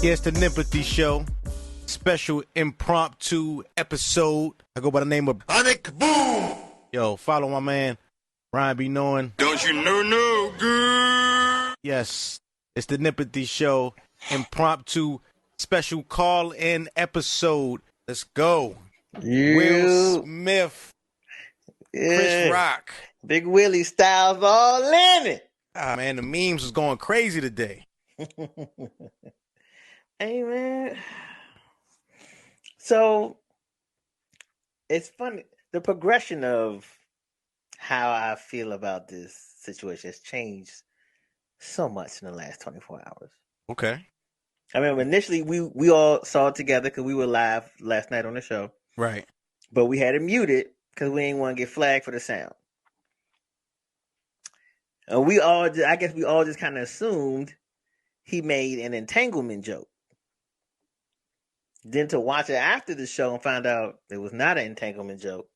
Yeah, it's the Nempathy Show. Special impromptu episode. I go by the name of Sonic Boom! Yo, follow my man, Ryan B. Knowing. Don't you know no good? Yes, it's the Nempathy Show. Impromptu special call-in episode. Let's go. Will Smith. Chris Rock. Big Willie Styles all in it. Ah, man, the memes was going crazy today. Hey, man. So, it's funny. The progression of how I feel about this situation has changed so much in the last 24 hours. Okay. I mean, initially, we all saw it together because we were live last night on the show. Right. But we had it muted because we didn't want to get flagged for the sound. And I guess we all just kind of assumed he made an entanglement joke. Then to watch it after the show and find out it was not an entanglement joke.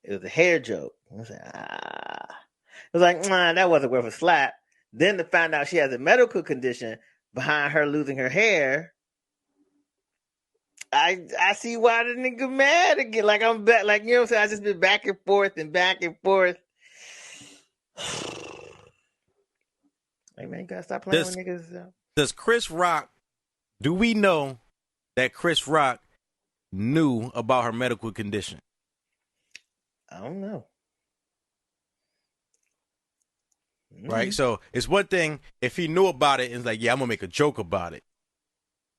It was a hair joke. I was like, It was like, nah, that wasn't worth a slap. Then to find out she has a medical condition behind her losing her hair, I see why the nigga mad again. Like I'm back, like you know what I'm saying? I just been back and forth and back and forth. Like, man, you gotta stop playing with niggas. Does Chris Rock, do we know that Chris Rock knew about her medical condition? I don't know. Right? So it's one thing if he knew about it and was like, yeah, I'm going to make a joke about it.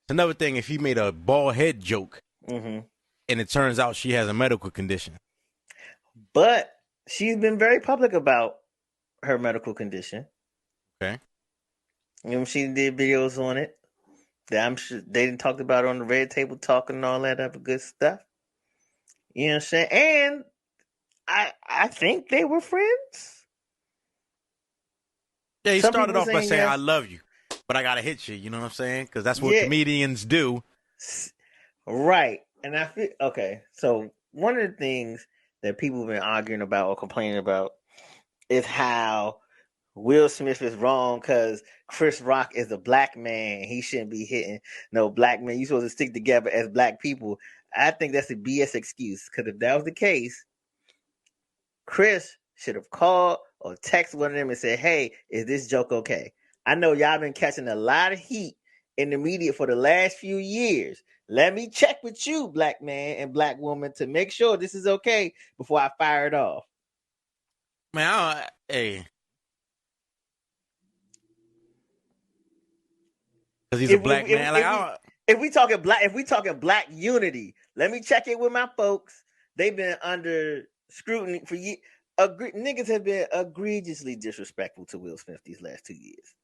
It's another thing if he made a bald head joke and it turns out she has a medical condition. But she's been very public about her medical condition. Okay. You know, she did videos on it. That I'm sure they didn't talk about it on the Red Table Talk and all that other good stuff. You know what I'm saying? And I think they were friends. Yeah, he started off by saying, I love you, but I got to hit you. You know what I'm saying? Because that's what comedians do. Right. And I feel, okay, so one of the things that people have been arguing about or complaining about is how Will Smith is wrong because Chris Rock is a black man. He shouldn't be hitting no black man. You're supposed to stick together as black people. I think that's a BS excuse because if that was the case, Chris should have called or texted one of them and said, hey, is this joke okay? I know y'all been catching a lot of heat in the media for the last few years. Let me check with you, black man and black woman, to make sure this is okay before I fire it off. Man, hey. Because he's a black man. If we talking black unity, let me check it with my folks. They've been under scrutiny for years. Niggas have been egregiously disrespectful to Will Smith these last 2 years.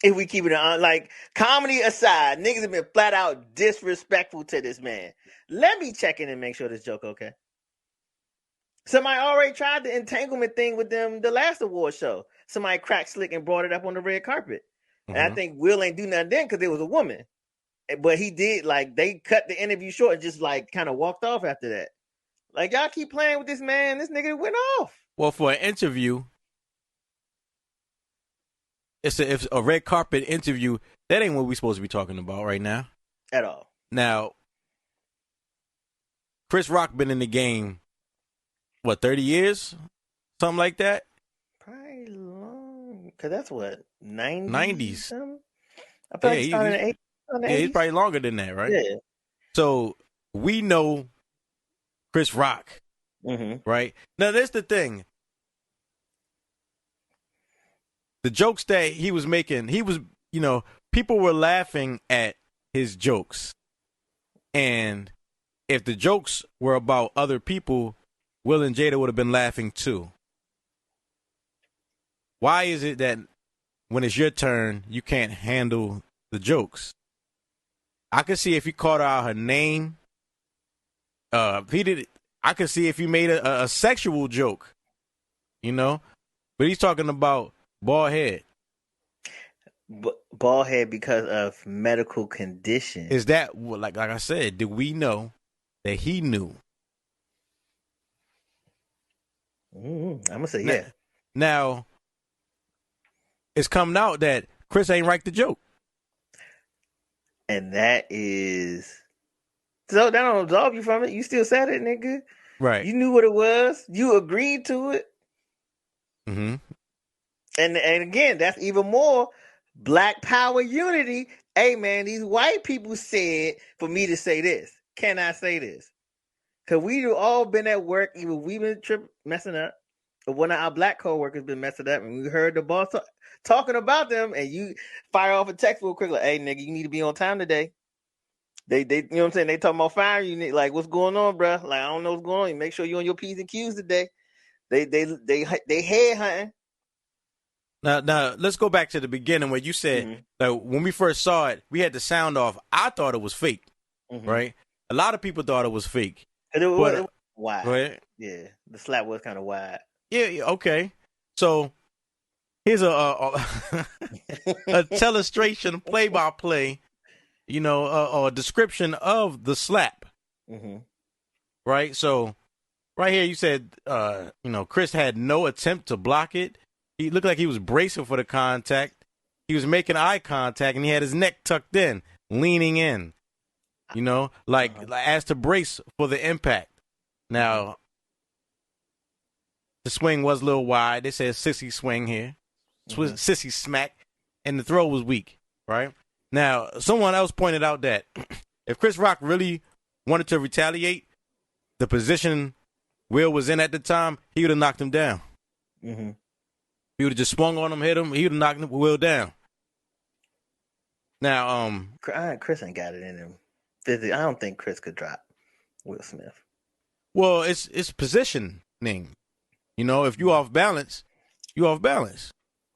If we keep it on, like, comedy aside, niggas have been flat out disrespectful to this man. Let me check in and make sure this joke okay. Somebody already tried the entanglement thing with them the last award show. Somebody cracked slick and brought it up on the red carpet. And I think Will ain't do nothing then because it was a woman. But he did, like, they cut the interview short and just, like, kind of walked off after that. Like, y'all keep playing with this man, this nigga went off. Well, for an interview, if a red carpet interview, that ain't what we're supposed to be talking about right now. At all. Now, Chris Rock been in the game, 30 years? Something like that? Probably long. Because that's what, 90s? 90s. I feel like he started in the 80s. He's probably longer than that, right? Yeah. So, we know Chris Rock, right? Now, that's the thing. The jokes that he was making, people were laughing at his jokes. And if the jokes were about other people, Will and Jada would have been laughing too. Why is it that when it's your turn, you can't handle the jokes? I could see if he called out her name. If he did, I could see if he made a sexual joke, but he's talking about bald head. Bald head because of medical condition. Is that like I said? Do we know that he knew? I'm gonna say yeah. Now, it's coming out that Chris ain't write the joke. And that is so that don't absolve you from it. You still said it, nigga. Right. You knew what it was. You agreed to it. Mm-hmm. And again, that's even more black power unity. Hey man, these white people said for me to say this. Can I say this? Cause we've all been at work, either we've been messing up, or one of our black coworkers been messing up, and we heard the boss talking about them, and you fire off a text real quick, like, "Hey nigga, you need to be on time today." They you know what I'm saying? They talking about firing you, like, what's going on, bro? Like, I don't know what's going on. You make sure you on your P's and Q's today. They head hunting. Now let's go back to the beginning where you said that when we first saw it, we had the sound off. I thought it was fake, right? A lot of people thought it was fake. It was wide. Go ahead. Yeah, the slap was kind of wide. Yeah, okay. So here's a illustration, play-by-play, a description of the slap. Right? So right here you said, Chris had no attempt to block it. He looked like he was bracing for the contact. He was making eye contact, and he had his neck tucked in, leaning in, as to brace for the impact. Now, the swing was a little wide. They said sissy swing here, sissy smack, and the throw was weak, right? Now, someone else pointed out that if Chris Rock really wanted to retaliate, the position Will was in at the time, he would have knocked him down. He would have just swung on him, hit him. He would have knocked Will down. Now, Chris ain't got it in him. I don't think Chris could drop Will Smith. Well, it's positioning. If you off balance, you off balance.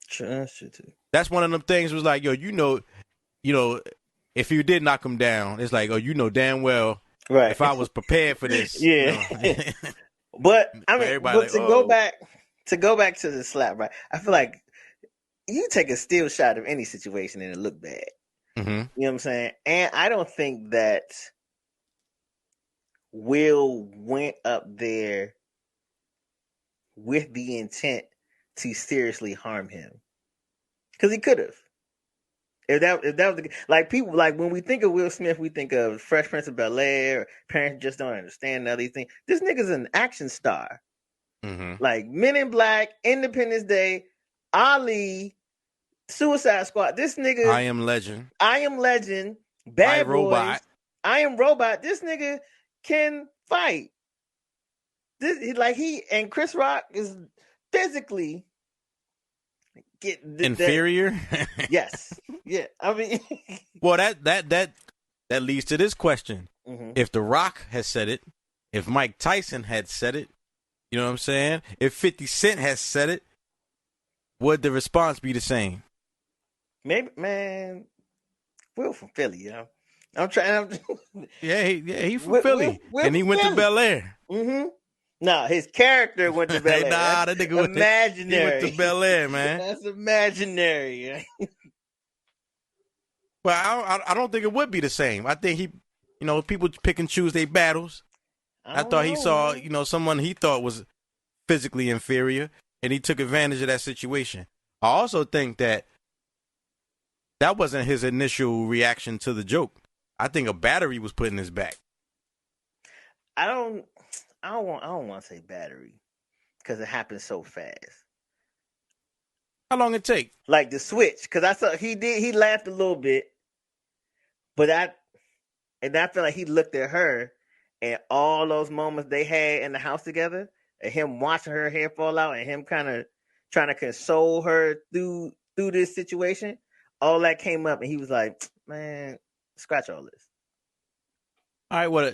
Sure, that's true too. That's one of them things. Was like, if you did knock him down, it's like, damn well, right? If I was prepared for this, yeah. But I mean, to go back to the slap, right? I feel like you take a still shot of any situation and it look bad. You know what I'm saying? And I don't think that Will went up there with the intent to seriously harm him, because he could have. If that was people when we think of Will Smith, we think of Fresh Prince of Bel-Air. Or Parents Just Don't Understand all these things. This nigga's an action star. Like Men in Black, Independence Day, Ali, Suicide Squad. This nigga, I Am Legend, Bad Boys, Robot. I Am Robot. This nigga can fight. And Chris Rock is physically inferior. Yes, yeah. I mean, well, that leads to this question: if The Rock has said it, if Mike Tyson had said it, you know what I'm saying? If 50 Cent has said it, would the response be the same? Maybe, man. Will from Philly, I'm trying. He from Philly, and he went to Bel Air. No, his character went to Bel Air. That nigga imaginary. He went to Bel Air, man. That's imaginary. Well, I don't think it would be the same. I think people pick and choose their battles. I thought he saw, someone he thought was physically inferior, and he took advantage of that situation. I also think that wasn't his initial reaction to the joke. I think a battery was put in his back. I don't want to say battery, because it happened so fast. How long it take? Like the switch, because I saw he laughed a little bit, but I feel like he looked at her, and all those moments they had in the house together, and him watching her hair fall out, and him kind of trying to console her through this situation, all that came up, and he was like, "Man, scratch all this." All right, well,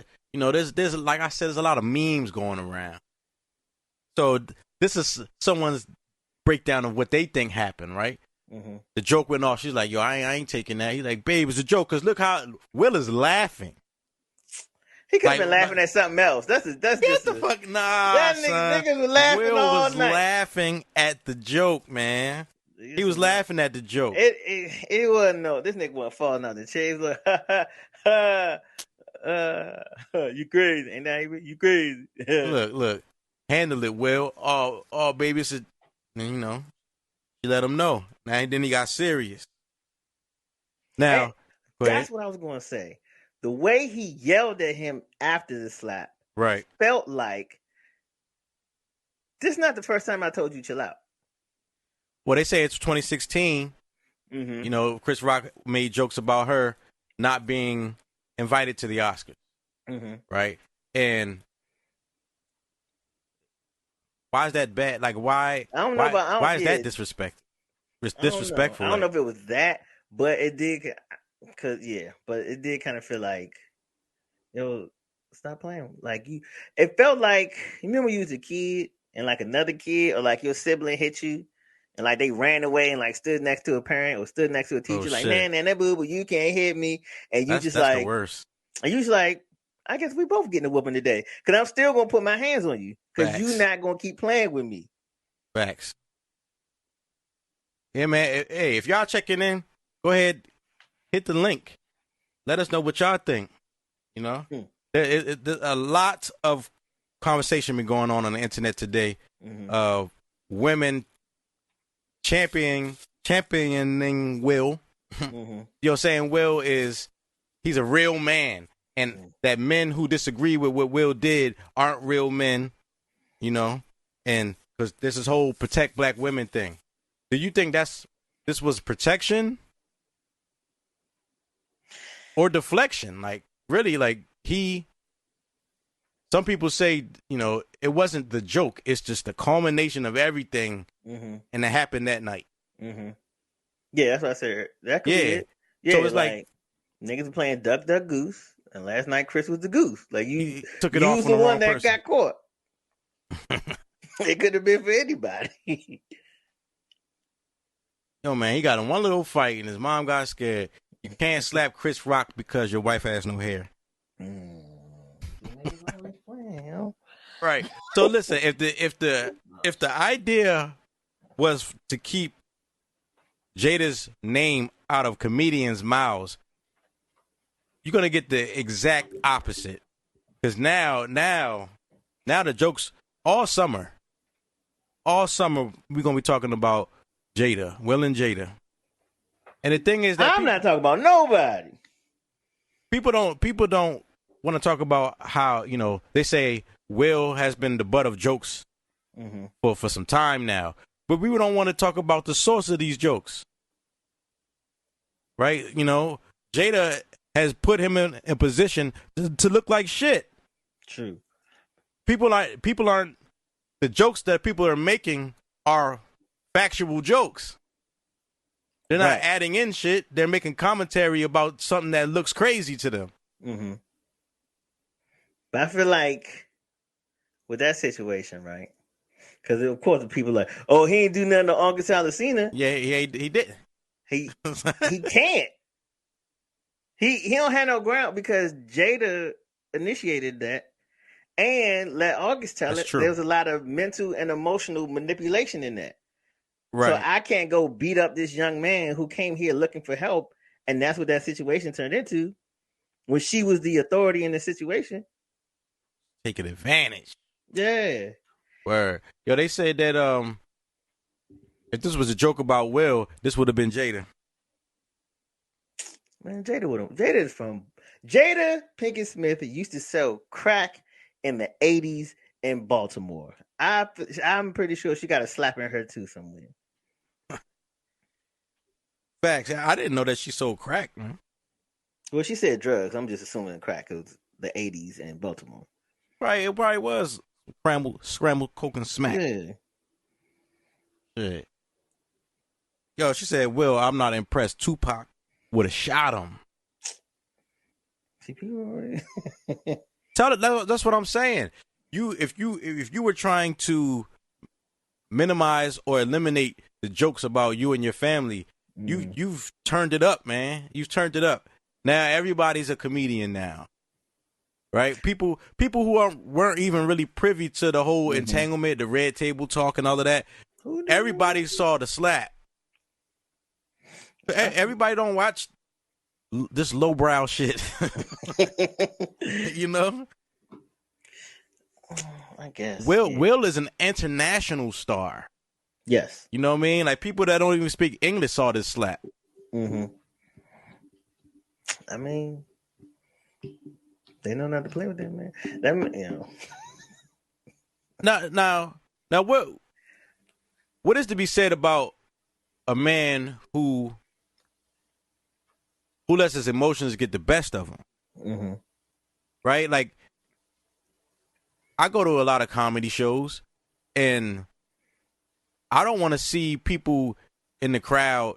there's like I said, there's a lot of memes going around. So this is someone's breakdown of what they think happened, right? The joke went off. She's like, "Yo, I ain't taking that." He's like, "Babe, it's a joke." Because look how Will is laughing. He could have been laughing at something else. That's get the fuck nah. That niggas was laughing Will all was night. laughing at the joke, man. He was laughing at the joke. It wasn't this nigga wasn't falling out the chair. He was like, you crazy, ain't that you crazy? Look, handle it, Will. Oh, baby, it's you let him know. Now then he got serious. Now, Go ahead. That's what I was going to say. The way he yelled at him after the slap Right. felt like, this is not the first time I told you chill out. Well, they say it's 2016. Mm-hmm. You know, Chris Rock made jokes about her not being invited to the Oscars. Mm-hmm. Right. And why is that bad? Like, why? I don't know about. Why is that disrespectful? Disrespectful. I don't know if it was that, but it did. But it did kind of feel like, yo, stop playing. Like you, it felt like, you remember when you was a kid and like another kid or like your sibling hit you, and like they ran away and like stood next to a parent or stood next to a teacher, like, shit. nah, that boo, but you can't hit me, and you That's like the worst. And you just like, I guess we both getting a whooping today, because I'm still gonna put my hands on you, because you not gonna keep playing with me. Facts. Yeah, man. Hey, if y'all checking in, go ahead, hit the link. Let us know what y'all think. You know, there's a lot of conversation been going on the internet today of women championing Will. You're saying Will he's a real man, and that men who disagree with what Will did aren't real men. You know, and because there's this whole protect black women thing. Do you think this was protection or deflection? Like, really, like some people say, you know, it wasn't the joke. It's just the culmination of everything, and it happened that night. Yeah, that's what I said. That could be it. Yeah, so it's like niggas playing duck, duck, goose, and last night Chris was the goose. Like you took it off was on the the one wrong that person. got caught. It could have been for anybody. Yo, man, he got in one little fight, and his mom got scared. You can't slap Chris Rock because your wife has no hair. Right. So listen, if the idea was to keep Jada's name out of comedians' mouths, you're gonna get the exact opposite. Because now the jokes all summer we're gonna be talking about Jada, Will and Jada. And the thing is that I'm not talking about nobody. People don't want to talk about how, you know, they say Will has been the butt of jokes for some time now. But we don't want to talk about the source of these jokes. Right? You know, Jada has put him in a position to look like shit. True. People aren't the jokes that people are making are factual jokes. They're not adding in shit. They're making commentary about something that looks crazy to them. But I feel like with that situation, right? Because of course the people are like, oh, he ain't do nothing to August Alsina. Yeah, he didn't. He can't. He don't have no ground because Jada initiated that and let August tell it. There was a lot of mental and emotional manipulation in that. Right. So I can't go beat up this young man who came here looking for help, and that's what that situation turned into when she was the authority in the situation. Taking advantage. Yeah. Word. Yo, they said that if this was a joke about Will, this would have been Jada. Man, Jada Pinkett Smith used to sell crack in the 80s in Baltimore. I'm pretty sure she got a slap in her too somewhere. Facts. I didn't know that she sold crack, man. Well, she said drugs. I'm just assuming crack. It was the 80s in Baltimore. Right, it probably was scrambled coke and smack. Yeah. Shit. Yo, she said, Will, I'm not impressed. Tupac would have shot him. See, people already... That's what I'm saying. If you were trying to minimize or eliminate the jokes about you and your family, you've turned it up, man. You've turned it up. Now everybody's a comedian now, right? People who weren't even really privy to the whole entanglement, the red table talk, and all of that. Everybody saw the slap. Everybody don't watch this lowbrow shit. You know? I guess. Will is an international star. Yes. You know what I mean? Like people that don't even speak English saw this slap. I mean, they know not to play with that, man. That, Now, what is to be said about a man who lets his emotions get the best of him? Mm-hmm. Right? Like, I go to a lot of comedy shows, and I don't want to see people in the crowd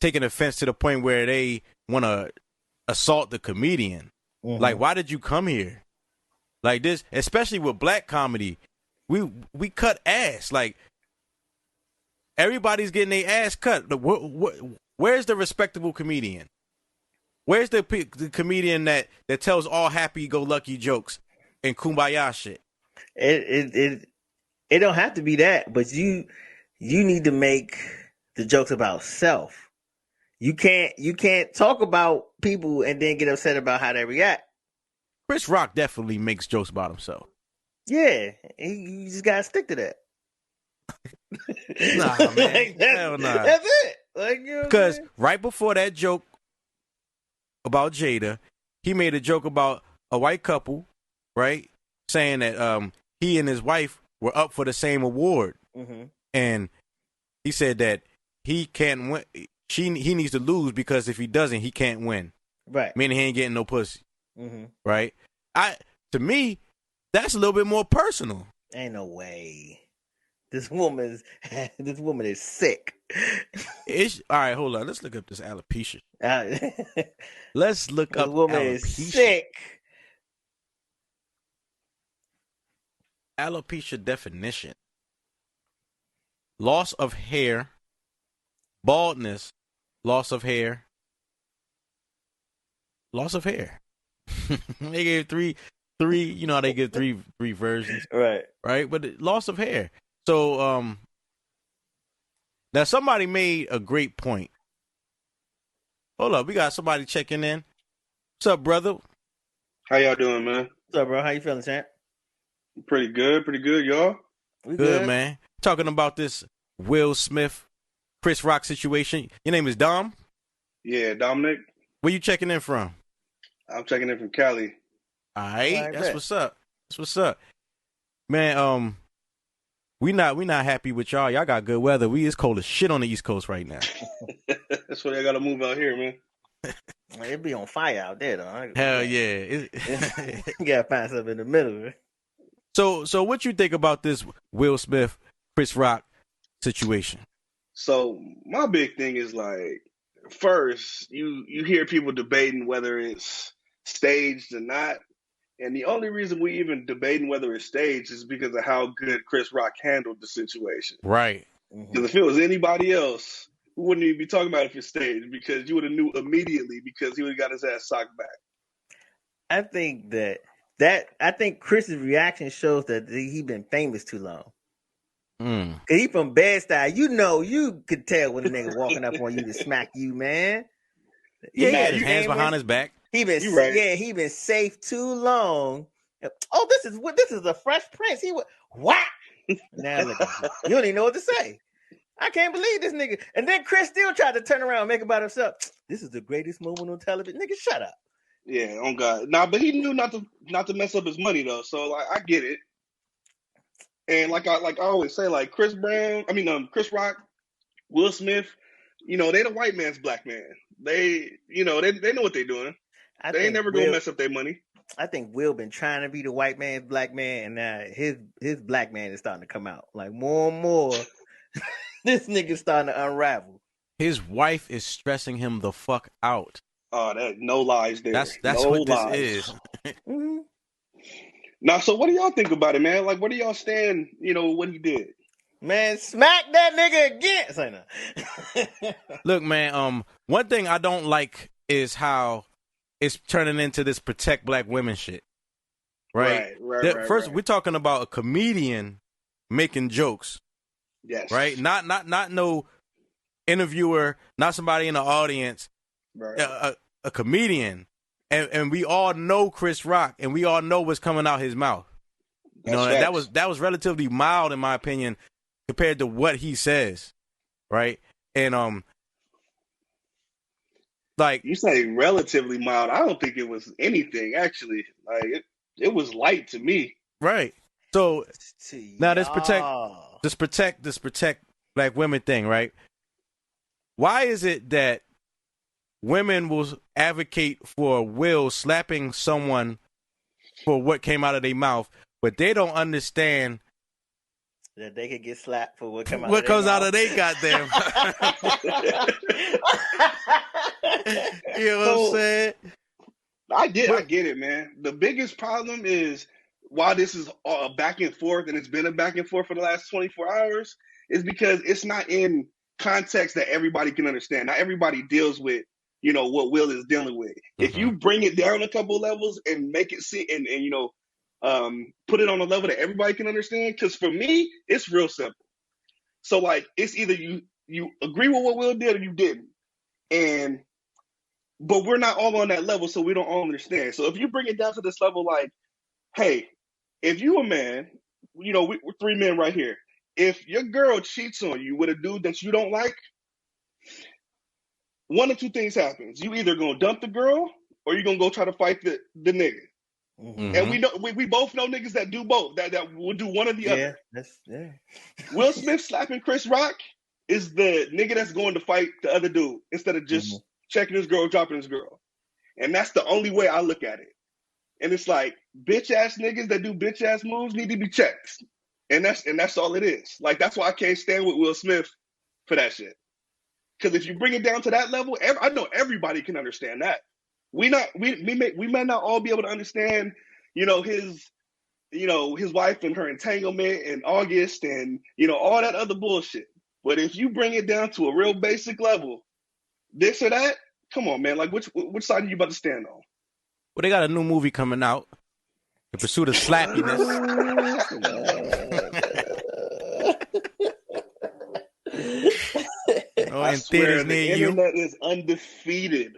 taking offense to the point where they want to assault the comedian. Mm-hmm. Like, why did you come here? Like this, especially with black comedy, we cut ass. Like, everybody's getting their ass cut. Where's the respectable comedian? Where's the comedian that tells all happy-go-lucky jokes and kumbaya shit? It don't have to be that, but you need to make the jokes about self. You can't talk about people and then get upset about how they react. Chris Rock definitely makes jokes about himself. Yeah, you just gotta stick to that. Nah, man. Like, Hell nah. That's it. Like, you know, because right before that joke about Jada, he made a joke about a white couple, right? Saying that he and his wife were up for the same award. Mm-hmm. And he said that he can't win. He needs to lose because if he doesn't, he can't win. Right. Meaning he ain't getting no pussy. Mm-hmm. Right? To me, that's a little bit more personal. Ain't no way. This woman is sick. All right, hold on. Let's look up this alopecia. This Let's look up woman alopecia. is sick. Alopecia definition: loss of hair, baldness, loss of hair, loss of hair. They gave three. You know how they give three versions, Right? But loss of hair. So now somebody made a great point. Hold up, we got somebody checking in. What's up, brother? How y'all doing, man? What's up, bro? How you feeling, champ? Pretty good, y'all. We Good, man. Talking about this Will Smith, Chris Rock situation. Your name is Dom? Yeah, Dominic. Where you checking in from? I'm checking in from Cali. All right, that's bet. what's up. That's what's up, man. We not happy with y'all. Y'all got good weather. It's cold as shit on the East Coast right now. That's why I got to move out here, man. It be on fire out there, though. Hell yeah. You gotta find something in the middle. Right? So what you think about this Will Smith, Chris Rock situation? So my big thing is, like, first you hear people debating whether it's staged or not. And the only reason we even debating whether it's staged is because of how good Chris Rock handled the situation. Right. Because if it was anybody else, we wouldn't even be talking about if it's staged, because you would have knew immediately, because he would have got his ass socked back. I think I think Chris's reaction shows that he been famous too long. Cause he from Bed-Stuy. You could tell when a nigga walking up on you to smack you, man. Yeah, he had his hands behind his back. He been he been safe too long. Oh, this is a Fresh Prince. He what? Now look, you don't even know what to say. I can't believe this nigga. And then Chris still tried to turn around and make it about himself. This is the greatest moment on television. Nigga, shut up. Yeah, on God. Nah, but he knew not to mess up his money though. So, like, I get it. And like I always say, like, Chris Rock, Will Smith, they the white man's black man. They know what they're doing. They ain't never gonna mess up their money. I think Will been trying to be the white man's black man, and now his black man is starting to come out. Like, more and more, this nigga's starting to unravel. His wife is stressing him the fuck out. Oh, that no lies there. That's no what lies. this is. Mm-hmm. Now, so what do y'all think about it, man? Like, where do y'all stand, what he did? Man, smack that nigga again. Say no. Look, man, one thing I don't like is how it's turning into this protect black women shit. Right. First, we're talking about a comedian making jokes. Yes. Right? Not no interviewer, not somebody in the audience. Right. A comedian. And we all know Chris Rock, and we all know what's coming out his mouth. That was relatively mild, in my opinion, compared to what he says, right? And Like, You say relatively mild. I don't think it was anything actually. Like it was light to me. right. So To now y'all. this protect black women thing, right? Why is it that women will advocate for Will slapping someone for what came out of their mouth, but they don't understand That they could get slapped for what come out what of their comes out mouth. of their goddamn. You know what I'm So saying? I But get it, man. The biggest problem is why this is a back and forth, and it's been a back and forth for the last 24 hours, is because it's not in context that everybody can understand. Not everybody deals with, what Will is dealing with. If you bring it down a couple levels and make it see and put it on a level that everybody can understand, because for me, it's real simple. So like it's either you agree with what Will did or you didn't. And but we're not all on that level, so we don't all understand. So if you bring it down to this level, like, hey, if you a man, we're three men right here. If your girl cheats on you with a dude that you don't like, one of two things happens. You either gonna dump the girl or you're gonna go try to fight the nigga. And we know we both know niggas that do both, that will do one or the other. Yeah. Will Smith slapping Chris Rock is the nigga that's going to fight the other dude instead of just checking his girl, dropping his girl. And that's the only way I look at it. And it's like bitch ass niggas that do bitch ass moves need to be checked. And that's all it is. Like that's why I can't stand with Will Smith for that shit. Because if you bring it down to that level, I know everybody can understand that. We may not all be able to understand, his wife and her entanglement in August and all that other bullshit. But if you bring it down to a real basic level, this or that, come on, man. Like which side are you about to stand on? well, they got a new movie coming out, The Pursuit of Slappiness. I In swear theaters the near you. internet is undefeated.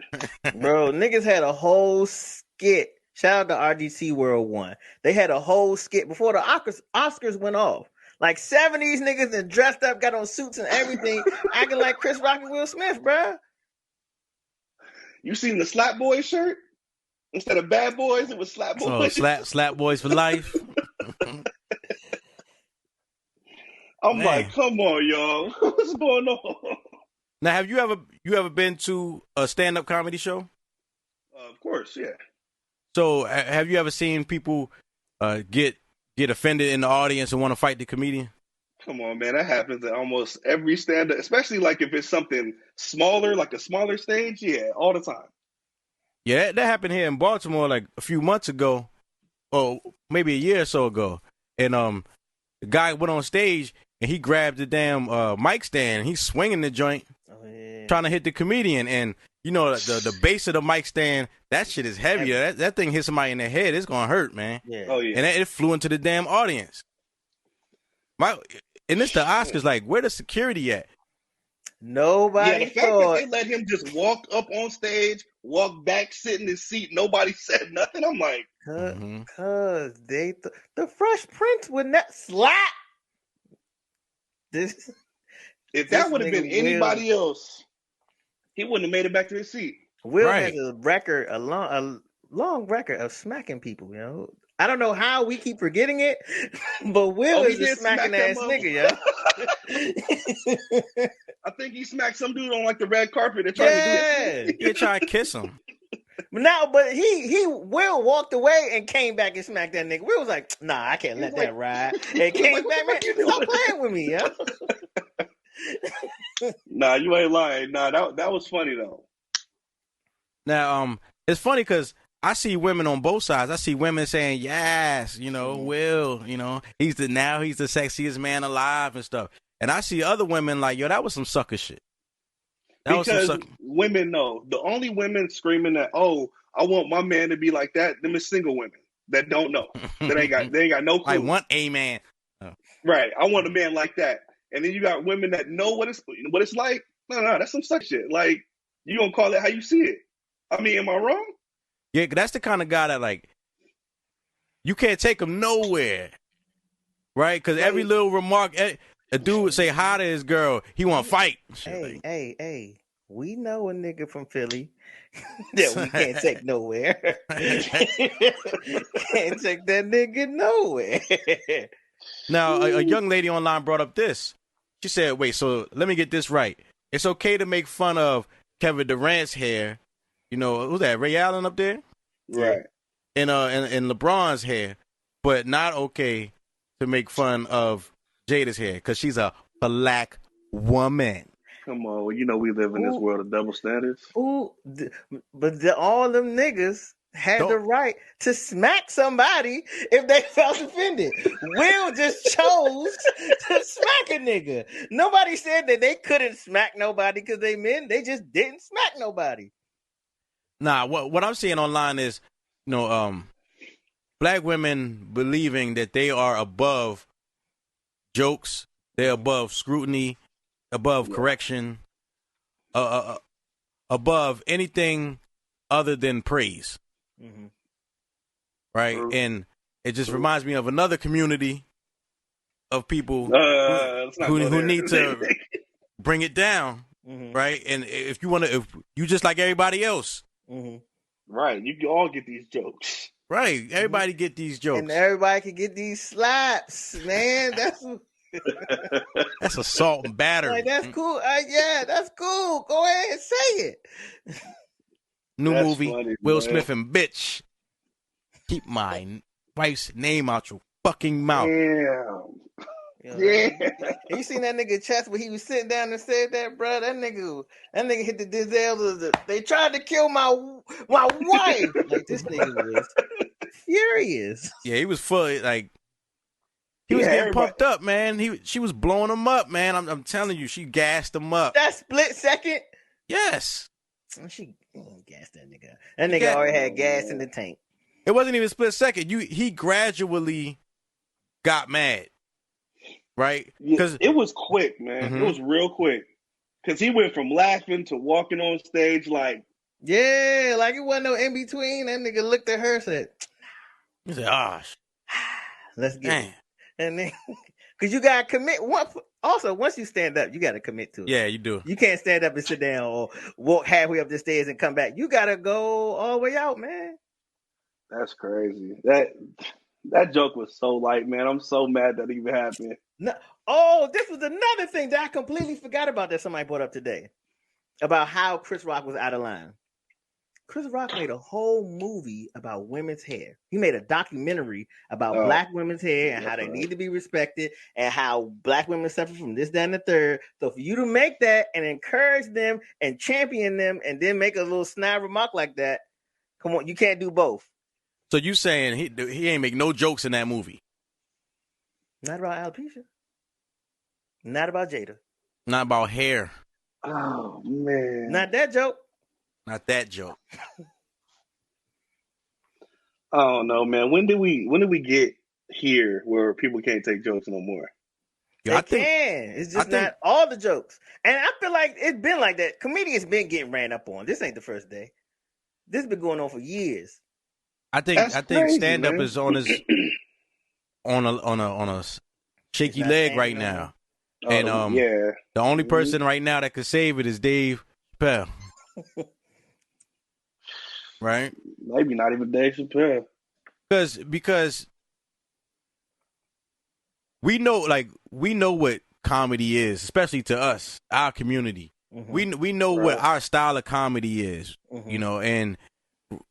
Bro, niggas had a whole skit. Shout out to RGC World 1. They had a whole skit before the Oscars went off. Like 70s niggas that dressed up, got on suits and everything, acting like Chris Rock and Will Smith, bro. You seen the Slap Boys shirt? Instead of Bad Boys, it was Slap Boys. Oh, slap boys for life. I'm Man. like, come on, y'all. What's going on? Now, have you ever been to a stand-up comedy show? Of course, yeah. So, have you ever seen people get offended in the audience and want to fight the comedian? Come on, man. That happens at almost every stand-up, especially like if it's something smaller, like a smaller stage. Yeah, all the time. Yeah, that happened here in Baltimore like a few months ago, or maybe a year or so ago. And the guy went on stage and he grabbed the damn mic stand. He's swinging the joint, trying to hit the comedian. And the base of the mic stand, that shit is heavier. That thing hit somebody in the head, it's gonna hurt, man. Yeah. Oh yeah. And it flew into the damn audience. And it's the Oscars. Like, where the security at? Nobody the fact thought. that they let him just walk up on stage, walk back, sit in his seat, nobody said nothing. I'm like, Cause the Fresh Prince would not slap this. if that would have nigga been anybody else, he wouldn't have made it back to his seat. Will Right. has a long record of smacking people. I don't know how we keep forgetting it, but Will he is a did smack smacking that ass nigga, yo. I think he smacked some dude on like the red carpet and tried to do it. You try to kiss him. But he Will walked away and came back and smacked that nigga. Will was like, nah, I can't let that ride. And came back, man, stop playing with me, yo. Nah, you ain't lying. Nah, that was funny though. Now, it's funny because I see women on both sides. I see women saying, yes, Will, he's the sexiest man alive and stuff. And I see other women like, yo, that was some sucker shit. Because women know. The only women screaming that, oh, I want my man to be like that, them is single women that don't know. They ain't got no clue. I want a man. Oh. Right. I want a man like that. And then you got women that know what it's like. No, that's some such shit. Like, you gonna call it how you see it. I mean, am I wrong? Yeah, that's the kind of guy that, like, you can't take him nowhere. Right? Because every little remark, a dude would say hi to his girl, he want to fight. Hey. We know a nigga from Philly that we can't take nowhere. Can't take that nigga nowhere. Now, a young lady online brought up this. She said, wait, so let me get this right. It's okay to make fun of Kevin Durant's hair. You know, who's that, Ray Allen up there? Right. And LeBron's hair, but not okay to make fun of Jada's hair because she's a black woman. Come on, well, you know we live in this world of double standards. All them niggas had the right to smack somebody if they felt offended. Will just chose to smack a nigga. Nobody said that they couldn't smack nobody because they men. They just didn't smack nobody. Nah, what I'm seeing online is, black women believing that they are above jokes, they're above scrutiny, above correction, above anything other than praise. Mm-hmm. Right? And it just reminds me of another community of people who need to bring it down. Mm-hmm. Right? And if you just like everybody else. Mm-hmm. Right. You can all get these jokes. Right. Everybody get these jokes. And everybody can get these slaps, man. That's assault and battery. Like, that's cool. Yeah, that's cool. Go ahead and say it. New That's movie, funny, Will man. Smith and bitch. Keep my wife's name out your fucking mouth. Damn. Yeah. You seen that nigga chest when he was sitting down and said that, bro? That nigga hit the Dizel. They tried to kill my wife. Like, this nigga was furious. Yeah, he was fully like he was getting pumped up, man. She was blowing him up, man. I'm telling you, she gassed him up. That split second. Yes. She gassed that nigga. That nigga already had gas in the tank. It wasn't even a split second. He gradually got mad. Right? Because it was quick, man. Mm-hmm. It was real quick. Because he went from laughing to walking on stage like... Yeah, like it wasn't no in between. That nigga looked at her and said... He said, let's get it. And then... Because you got to commit. Also, once you stand up, you got to commit to it. Yeah, you do. You can't stand up and sit down or walk halfway up the stairs and come back. You got to go all the way out, man. That's crazy. That joke was so light, man. I'm so mad that even happened. No. Oh, this was another thing that I completely forgot about that somebody brought up today. About how Chris Rock was out of line. Chris Rock made a whole movie about women's hair. He made a documentary about black women's hair and how they need to be respected and how black women suffer from this, that, and the third. So for you to make that and encourage them and champion them and then make a little snide remark like that, come on, you can't do both. So you saying he ain't make no jokes in that movie? Not about alopecia. Not about Jada. Not about hair. Oh man. Not that joke. Not that joke. I don't know, man. When did we get here where people can't take jokes no more? They can. It's just not all the jokes. And I feel like it's been like that. Comedians been getting ran up on. This ain't the first day. This has been going on for years. I think stand up is on his on a shaky leg right now. And the only person right now that could save it is Dave Chappelle. Right? Maybe not even Dave Chappelle. Because we know what comedy is, especially to us, our community. Mm-hmm. We know what our style of comedy is, and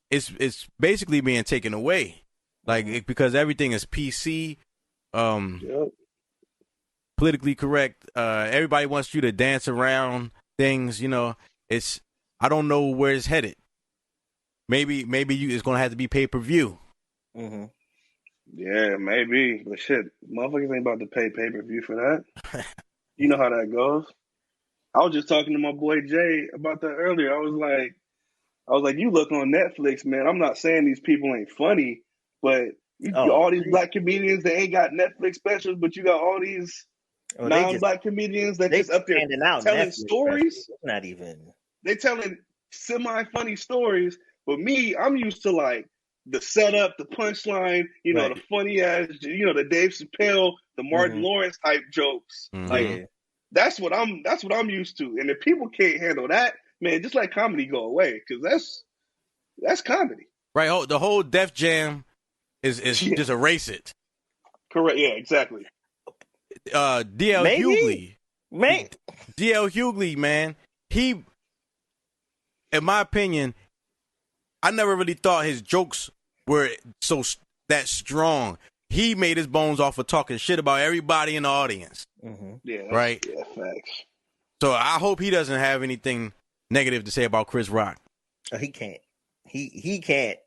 it's basically being taken away, because everything is PC, politically correct. Everybody wants you to dance around things. It's I don't know where it's headed. Maybe it's gonna have to be pay-per-view. Mm-hmm. Yeah, maybe, but shit, motherfuckers ain't about to pay pay-per-view for that. You know how that goes. I was just talking to my boy Jay about that earlier. I was like, you look on Netflix, man. I'm not saying these people ain't funny, but all these black comedians that ain't got Netflix specials, but you got all these non-black comedians that just up there telling Netflix stories. Not even. They telling semi-funny stories, but me, I'm used to like the setup, the punchline, the funny ass, the Dave Chappelle, the Martin Lawrence type jokes. Mm-hmm. Like that's what I'm used to. And if people can't handle that, man, just let comedy go away because that's comedy. Right. The whole Def Jam is Yeah. just erase it. Correct. Yeah, exactly. DL Maybe. Hughley. Man, DL Hughley, man. He, in my opinion, I never really thought his jokes were that strong. He made his bones off of talking shit about everybody in the audience. mm-hmm. Yeah. Right. Yeah. Facts. So I hope he doesn't have anything negative to say about Chris Rock. Oh, he can't. He can't.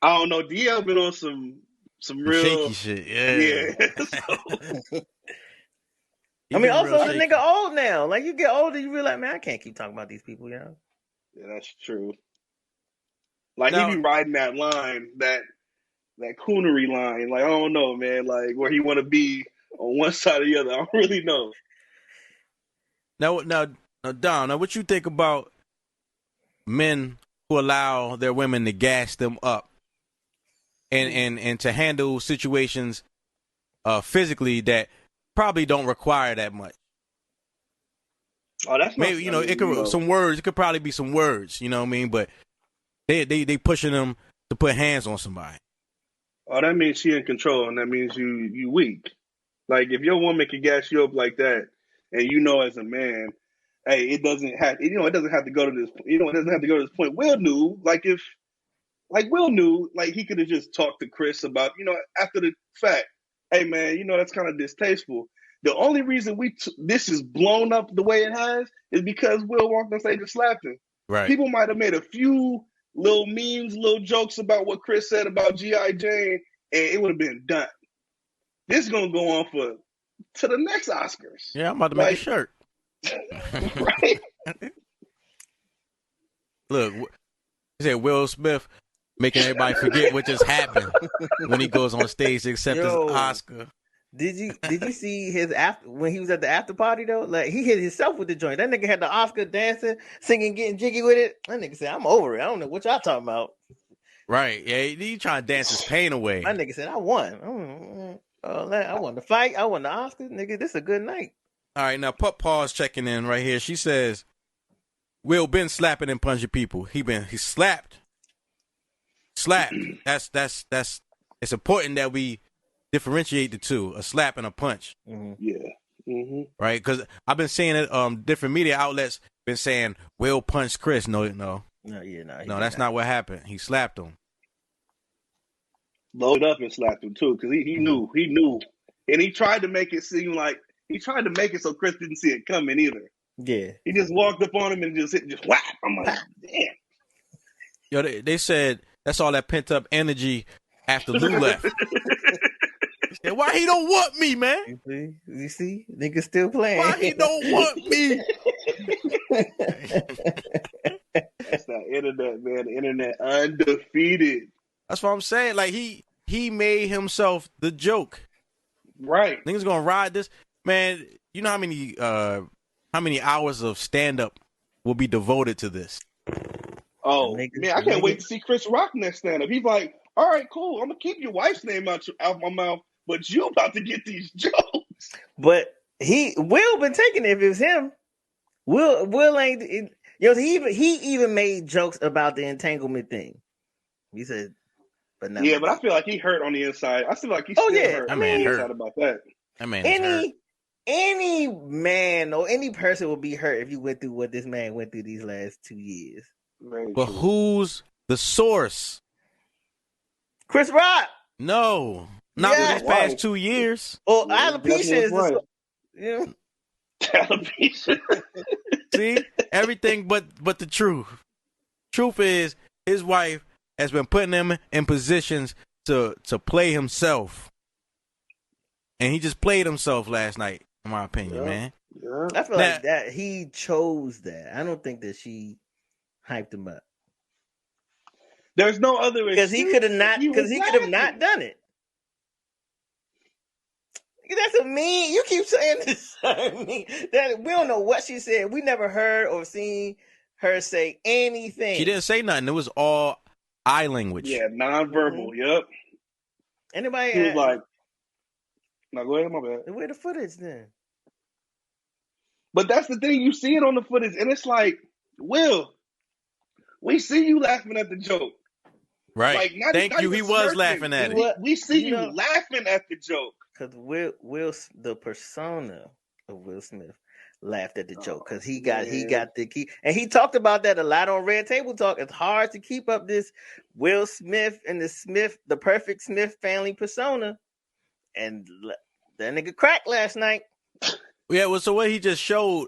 I don't know. DL been on some real Shaky shit. Yeah. So, I mean, also the shaky. nigga old now. Like you get older, you realize, man, I can't keep talking about these people, you know. yeah, that's true. Like Now- he be riding that line, that coonery line. Like I don't know, man. Like where he want to be on one side or the other. I don't really know. Now, Don, what you think about men who allow their women to gas them up and to handle situations physically that probably don't require that much? Oh, that's not, Maybe it could some words. It could probably be some words. You know what I mean? But they pushing them to put hands on somebody. Oh, that means she in control, and that means you weak. Like if your woman can gas you up like that, and you know as a man, hey, it doesn't have to go to this. It doesn't have to go to this point. Will knew, Will knew, he could have just talked to Chris about, after the fact. Hey man, that's kind of distasteful. The only reason this is blown up the way it has is because Will walked on stage and slapped him. Right. People might have made a few little memes, little jokes about what Chris said about G.I. Jane, and it would have been done. This is gonna go on to the next Oscars. Yeah, I'm about to make a shirt. Right? Look, he said Will Smith making everybody forget what just happened when he goes on stage to accept his Oscar. Did you see his when he was at the after party though? Like he hit himself with the joint. That nigga had the Oscar dancing, singing, getting jiggy with it. That nigga said, "I'm over it. I don't know what y'all talking about." Right? Yeah, he trying to dance his pain away. My nigga said, "I won. I won the fight. I won the Oscar. Nigga, this is a good night." All right, now Paw's checking in right here. She says, "Will been slapping and punching people. He slapped. That's. It's important that we differentiate the two: a slap and a punch." Mm-hmm. Yeah. Mm-hmm. Right? Because I've been seeing it. Different media outlets been saying Will punched Chris. No, that's not what happened. He slapped him. Loaded up and slapped him too, because he knew, and he tried to make it seem like so Chris didn't see it coming either. Yeah, he just walked up on him and just whap. I'm like, damn. Yo, they said that's all that pent up energy after Lou left. Said, why he don't want me, man? You see, nigga still playing. Why he don't want me? That's that internet, man. The internet undefeated. That's what I'm saying. Like he made himself the joke. Right. Niggas gonna ride this, man. You know how many hours of stand up will be devoted to this? Oh man, I can't wait to see Chris Rock next stand up. He's like, all right, cool. I'm gonna keep your wife's name out my mouth, but you about to get these jokes. But Will been taking it if it was him. Will ain't. He even made jokes about the entanglement thing. He said, but not. Yeah, but I feel like he hurt on the inside. I feel like he's still hurt on the inside about that. That man is hurt. Any man or any person would be hurt if you went through what this man went through these last 2 years. Very but true. Who's the source? Chris Rock. No, not for these past 2 years. Oh, alopecia is right. Yeah. Alopecia. See, everything but the truth. Truth is, his wife has been putting him in positions to play himself, and he just played himself last night, in my opinion, man. Yeah. I feel like that he chose that. I don't think that she hyped him up. There's no other because he could have not done it. That's a mean. You keep saying this. That we don't know what she said. We never heard or seen her say anything. She didn't say nothing. It was all eye language. Yeah, nonverbal. Mm-hmm. Yep. Anybody? He was like, "No, go ahead, my bad." Where the footage then? But that's the thing. You see it on the footage, and it's like Will, we see you laughing at the joke. Right. Like not Thank you. even He was smirking. laughing at it. We see you laughing at the joke. Because the persona of Will Smith laughed at the joke because he got the key, and he talked about that a lot on Red Table Talk. It's hard to keep up this Will Smith and the perfect Smith family persona, and that nigga cracked last night. Yeah, well, so what he just showed,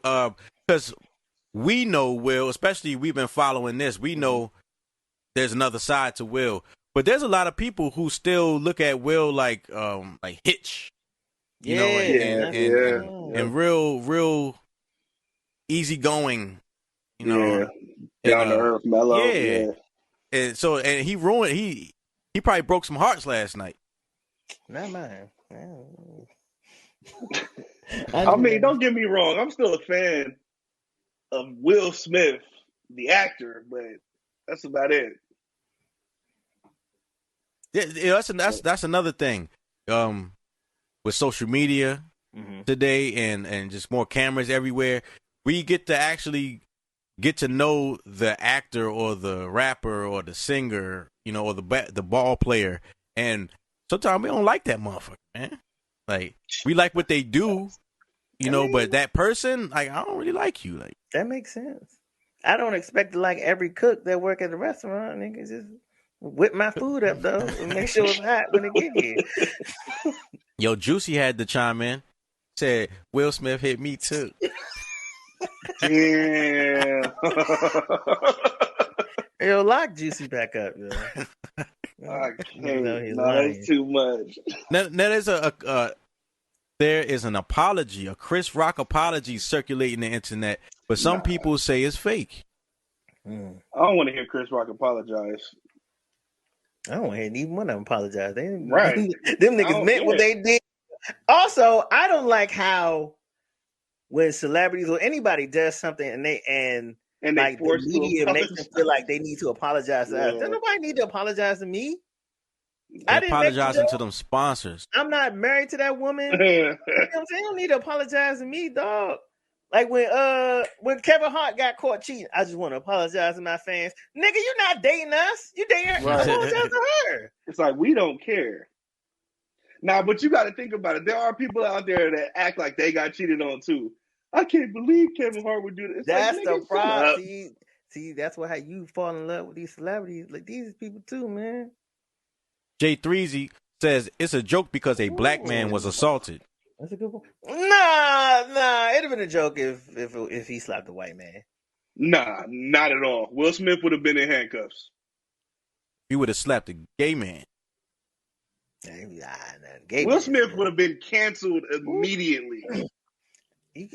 because we know Will, especially we've been following this, we know there's another side to Will. But there's a lot of people who still look at Will like Hitch, you know, and real easygoing, you know, down to earth, mellow, And so, and he probably broke some hearts last night. Not mine. I mean, don't get me wrong, I'm still a fan of Will Smith, the actor, but that's about it. Yeah, that's another thing. With social media today and just more cameras everywhere, we get to actually get to know the actor or the rapper or the singer, you know, or the ball player, and sometimes we don't like that motherfucker, man. Like we like what they do, you know, but that person, like I don't really like you. Like that makes sense. I don't expect to like every cook that work at the restaurant. Nigga, just whip my food up though and make sure it's hot when it get here. Yo, Juicy had to chime in. Said Will Smith hit me too. Yeah. Yo, lock Juicy back up, yo. I can't. No, that's too much. Now there is an apology, a Chris Rock apology circulating the internet, but some people say it's fake. I don't want to hear Chris Rock apologize. I don't want to hear neither one of them apologize. Them Them niggas meant what they did. Also, I don't like how when celebrities or anybody does something and they like the media makes them feel like they need to apologize to us. Doesn't nobody need to apologize to me? They're apologizing to them sponsors. I'm not married to that woman. You know what I'm saying? They don't need to apologize to me, dog. Like when Kevin Hart got caught cheating, I just want to apologize to my fans. Nigga, you're not dating us. You dating her. Right. Apologize to her. It's like we don't care. Now, but you got to think about it. There are people out there that act like they got cheated on too. I can't believe Kevin Hart would do this. That's like, the problem. See, that's how you fall in love with these celebrities. Like these people too, man. Jay Threezy says it's a joke because a black man was assaulted. That's a good point. Nah. It'd have been a joke if he slapped a white man. Nah, not at all. Will Smith would have been in handcuffs. He would have slapped a gay man. Will Smith would have been canceled immediately. I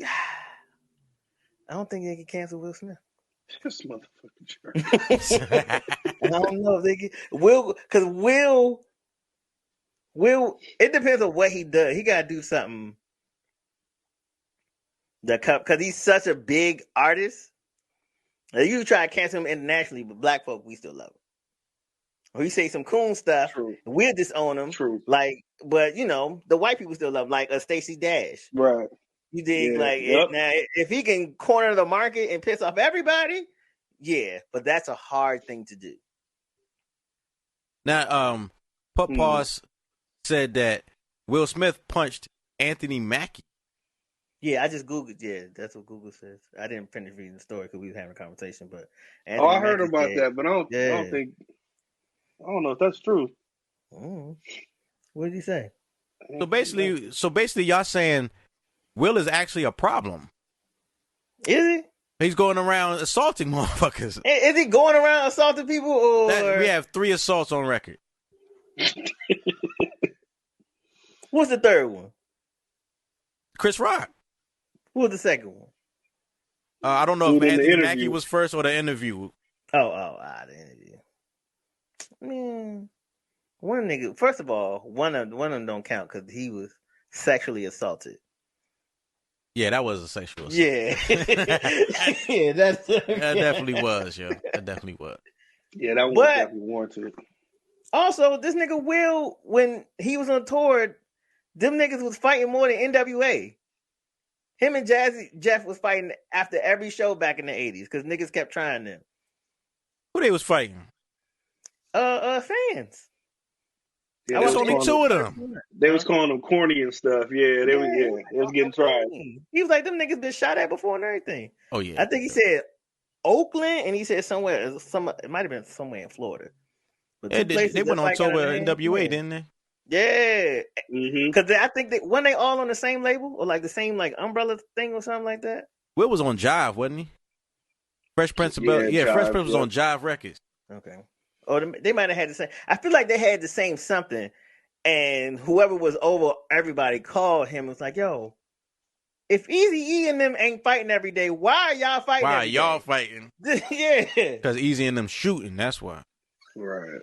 don't think they can cancel Will Smith. This motherfucking jerk. I don't know if they can. Because Will, it depends on what he does. He got to do something. Because he's such a big artist. You try to cancel him internationally, but black folk, we still love him. Or you say some cool stuff, we'll disown him. True. Like, but you know, the white people still love him, like a Stacey Dash. Right. You dig? Now, if he can corner the market and piss off everybody, yeah, but that's a hard thing to do. Now, Papa's said that Will Smith punched Anthony Mackie. Yeah, I just Googled. Yeah, that's what Google says. I didn't finish reading the story because we were having a conversation. But I heard about that, but I don't know if that's true. What did he say? So basically, y'all saying Will is actually a problem. Is he? He's going around assaulting motherfuckers. Is he going around assaulting people? Or we have 3 assaults on record. What's the third one? Chris Rock. Who was the second one? I don't know if Anthony Mackie was first or the interview. The interview. Man, one nigga. First of all, one of them don't count because he was sexually assaulted. Yeah, that was a sexual assault. Yeah, yeah, that definitely was, yo. That definitely was. Yeah, that was definitely warranted. Also, this nigga Will, when he was on tour, them niggas was fighting more than NWA. Him and Jazzy Jeff was fighting after every show back in the 80s because niggas kept trying them. Who they was fighting? Fans. Yeah, There's only two of them. They was calling them corny and stuff. Yeah, they was getting tried. He was like, them niggas been shot at before and everything. Oh yeah. I think he said Oakland and he said somewhere. It might have been somewhere in Florida. But Yeah, they went on tour with NWA, didn't they? Yeah, Mm-hmm. because I think when they all on the same label or like the same like umbrella thing or something like that. Will was on Jive, wasn't he? Fresh Prince of Bel-Air. Yeah, Fresh Prince was on Jive Records. Okay. Or they might have had the same. I feel like they had the same something, and whoever was over everybody called him and was like, "Yo, if Eazy-E and them ain't fighting every day, why are y'all fighting? Why y'all fighting? Yeah, because Eazy and them shooting. That's why. Right.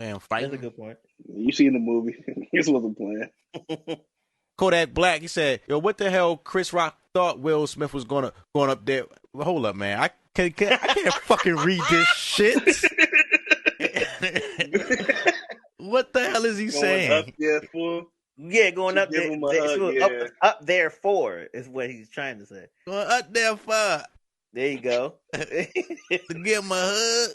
Damn, fighting. That's a good point. You seen the movie? This wasn't playing. Kodak Black, he said, "Yo, what the hell? Chris Rock thought Will Smith was going up there. Hold up, man. I can't fucking read this shit. What the hell is he saying? Up there for? Yeah, going up there. Up there for is what he's trying to say. Going up there for. There you go. To give him a hug."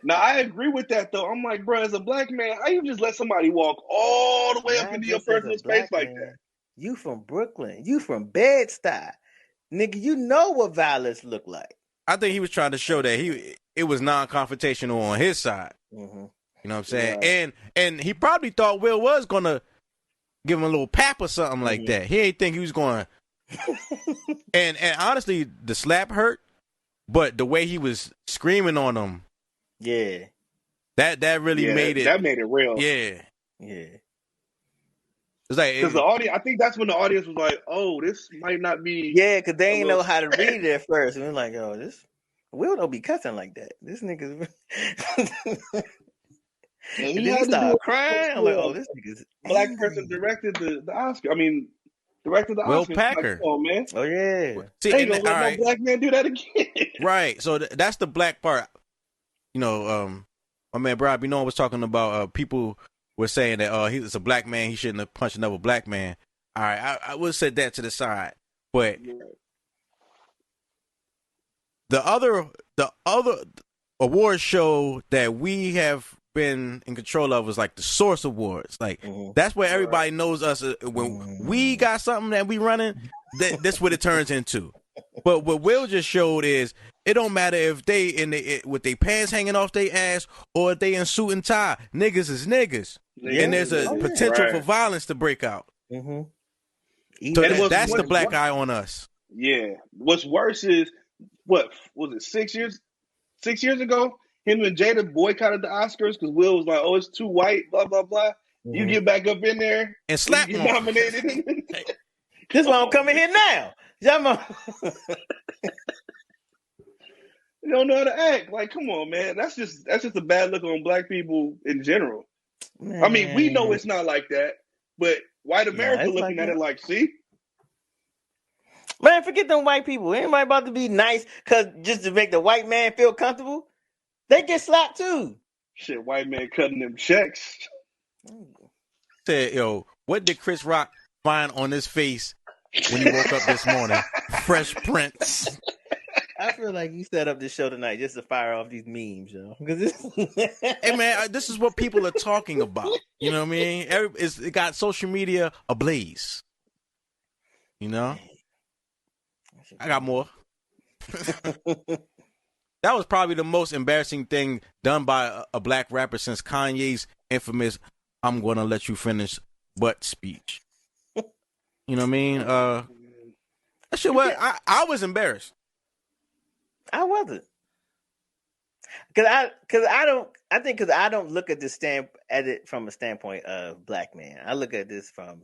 Now I agree with that though. I'm like, bro, as a black man, how you just let somebody walk all the way up into your personal space like that? You from Brooklyn? You from Bed-Stuy, nigga? You know what violence look like. I think he was trying to show that it was non-confrontational on his side. Mm-hmm. You know what I'm saying? Yeah. And he probably thought Will was gonna give him a little pap or something like that. He ain't think he was going. and honestly, the slap hurt, but the way he was screaming on him, yeah, that really made it. That made it real. Yeah. It's like because the audience. I think that's when the audience was like, "Oh, this might not be." Yeah, because they didn't know how to read it at first. And we're like, "Oh, this Will don't be cussing like that. This nigga." And then he started crying. I'm like, "Oh, this nigga's black person directed the Oscar. I mean, directed the Will Oscar. Packer. Like, come on, man. Oh yeah. See, they ain't gonna let no black man do that again. Right. So that's the black part. You know, my man Brad Bino was talking about people were saying that he's a black man, he shouldn't have punched another black man. All right, I would set that to the side. But the other award show that we have been in control of was like the Source Awards. Like that's where everybody knows us. When we got something that we running, that's what it turns into. But what Will just showed is it don't matter if they with their pants hanging off their ass or if they in suit and tie. Niggas is niggas, and there's a potential for violence to break out. Mm-hmm. So that's the black eye on us. Yeah. What's worse is what was it 6 years? 6 years ago, him and Jada boycotted the Oscars because Will was like, "Oh, it's too white." Blah blah blah. You get back up in there and slap him. Nominated. This why I'm coming here now. You don't know how to act. Like, come on, man. That's just a bad look on black people in general. Man. I mean, we know it's not like that, but white America looking at it like, see? Man, forget them white people. Anybody about to be nice just to make the white man feel comfortable? They get slapped too. Shit, white man cutting them checks. Said, yo, what did Chris Rock find on his face when he woke up this morning? Fresh Prince. I feel like you set up this show tonight just to fire off these memes, yo. Hey man, this is what people are talking about. You know what I mean? It got social media ablaze. You know? I got more. That was probably the most embarrassing thing done by a black rapper since Kanye's infamous "I'm gonna let you finish" butt speech. You know what I mean? That shit was, I was embarrassed. I wasn't. Cause I don't look at it from a standpoint of black man. I look at this from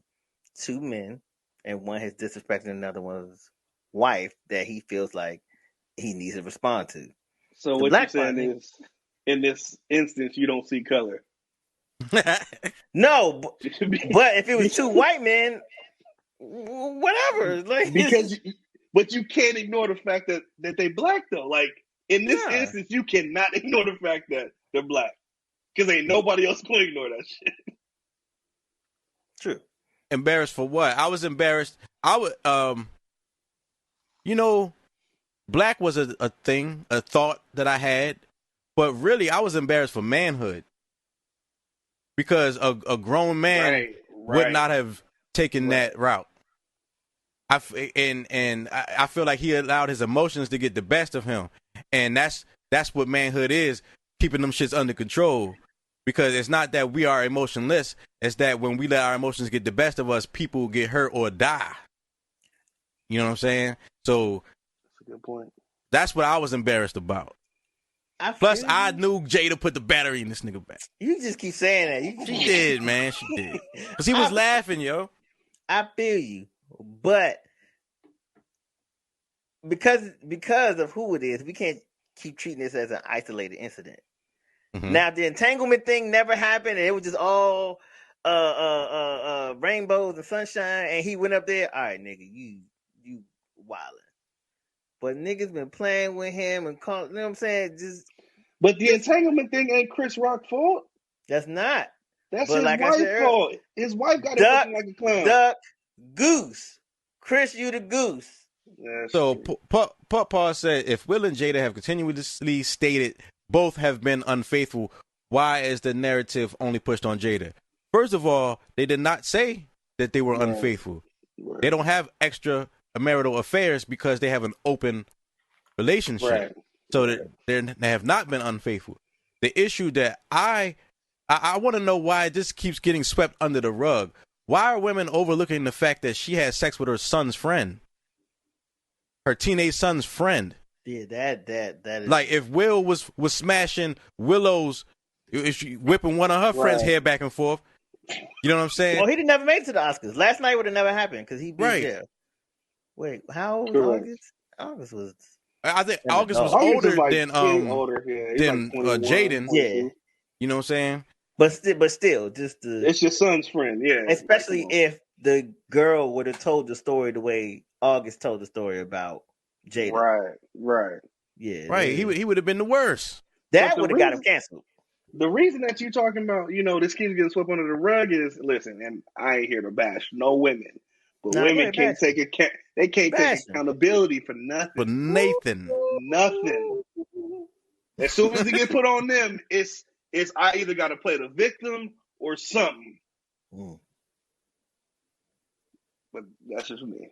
two men, and one has disrespected another one's wife that he feels like he needs to respond to. So what you're saying is, in this instance, you don't see color. No, but if it was two white men, whatever. Like, but you can't ignore the fact that they black though. Like in this instance, you cannot ignore the fact that they're black because ain't nobody else going to ignore that shit. True. Embarrassed for what? I was embarrassed I would, black was a thing, a thought that I had, but really I was embarrassed for manhood because a grown man would not have taken that route. I feel like he allowed his emotions to get the best of him, and that's what manhood is, keeping them shits under control. Because it's not that we are emotionless; it's that when we let our emotions get the best of us, people get hurt or die. You know what I'm saying? So That's a good point. That's what I was embarrassed about. Plus, I knew Jada put the battery in this nigga back. You just keep saying that. She did, man. She did. Because he was laughing, yo. I feel you. But because of who it is, we can't keep treating this as an isolated incident. Mm-hmm. Now, the entanglement thing never happened, and it was just all rainbows and sunshine, and he went up there. All right, nigga, you wildin'. But niggas been playing with him and you know what I'm saying? But the entanglement thing ain't Chris Rock's fault. That's not. That's his wife's fault. His wife got it looking like a clown. Duck, goose. Chris, you the goose. So Paul said, if Will and Jada have continuously stated both have been unfaithful, why is the narrative only pushed on Jada? First of all, they did not say that they were unfaithful. Right. They don't have extra marital affairs because they have an open relationship. Right. So that they have not been unfaithful. The issue that I want to know why this keeps getting swept under the rug. Why are women overlooking the fact that she had sex with her son's friend? Her teenage son's friend. Yeah, that is like if Will was smashing Willow's, if she whipping one of her friends' hair back and forth. You know what I'm saying? Well, he didn't never make it to the Oscars. Last night would have never happened because he beat there. Wait, how old was August? August was. I think August was older than Jaden. Yeah, you know what I'm saying. But still, just it's your son's friend, yeah. Especially if the girl would have told the story the way August told the story about Jaden. Right. Yeah, right. He would have been the worst. That would have got him canceled. The reason that you're talking about, this kid's getting swept under the rug is, listen, and I ain't here to bash no women. But women can't take accountability for nothing. For Nathan. Nothing. As soon as it gets put on them, it's I either got to play the victim or something. But that's just me.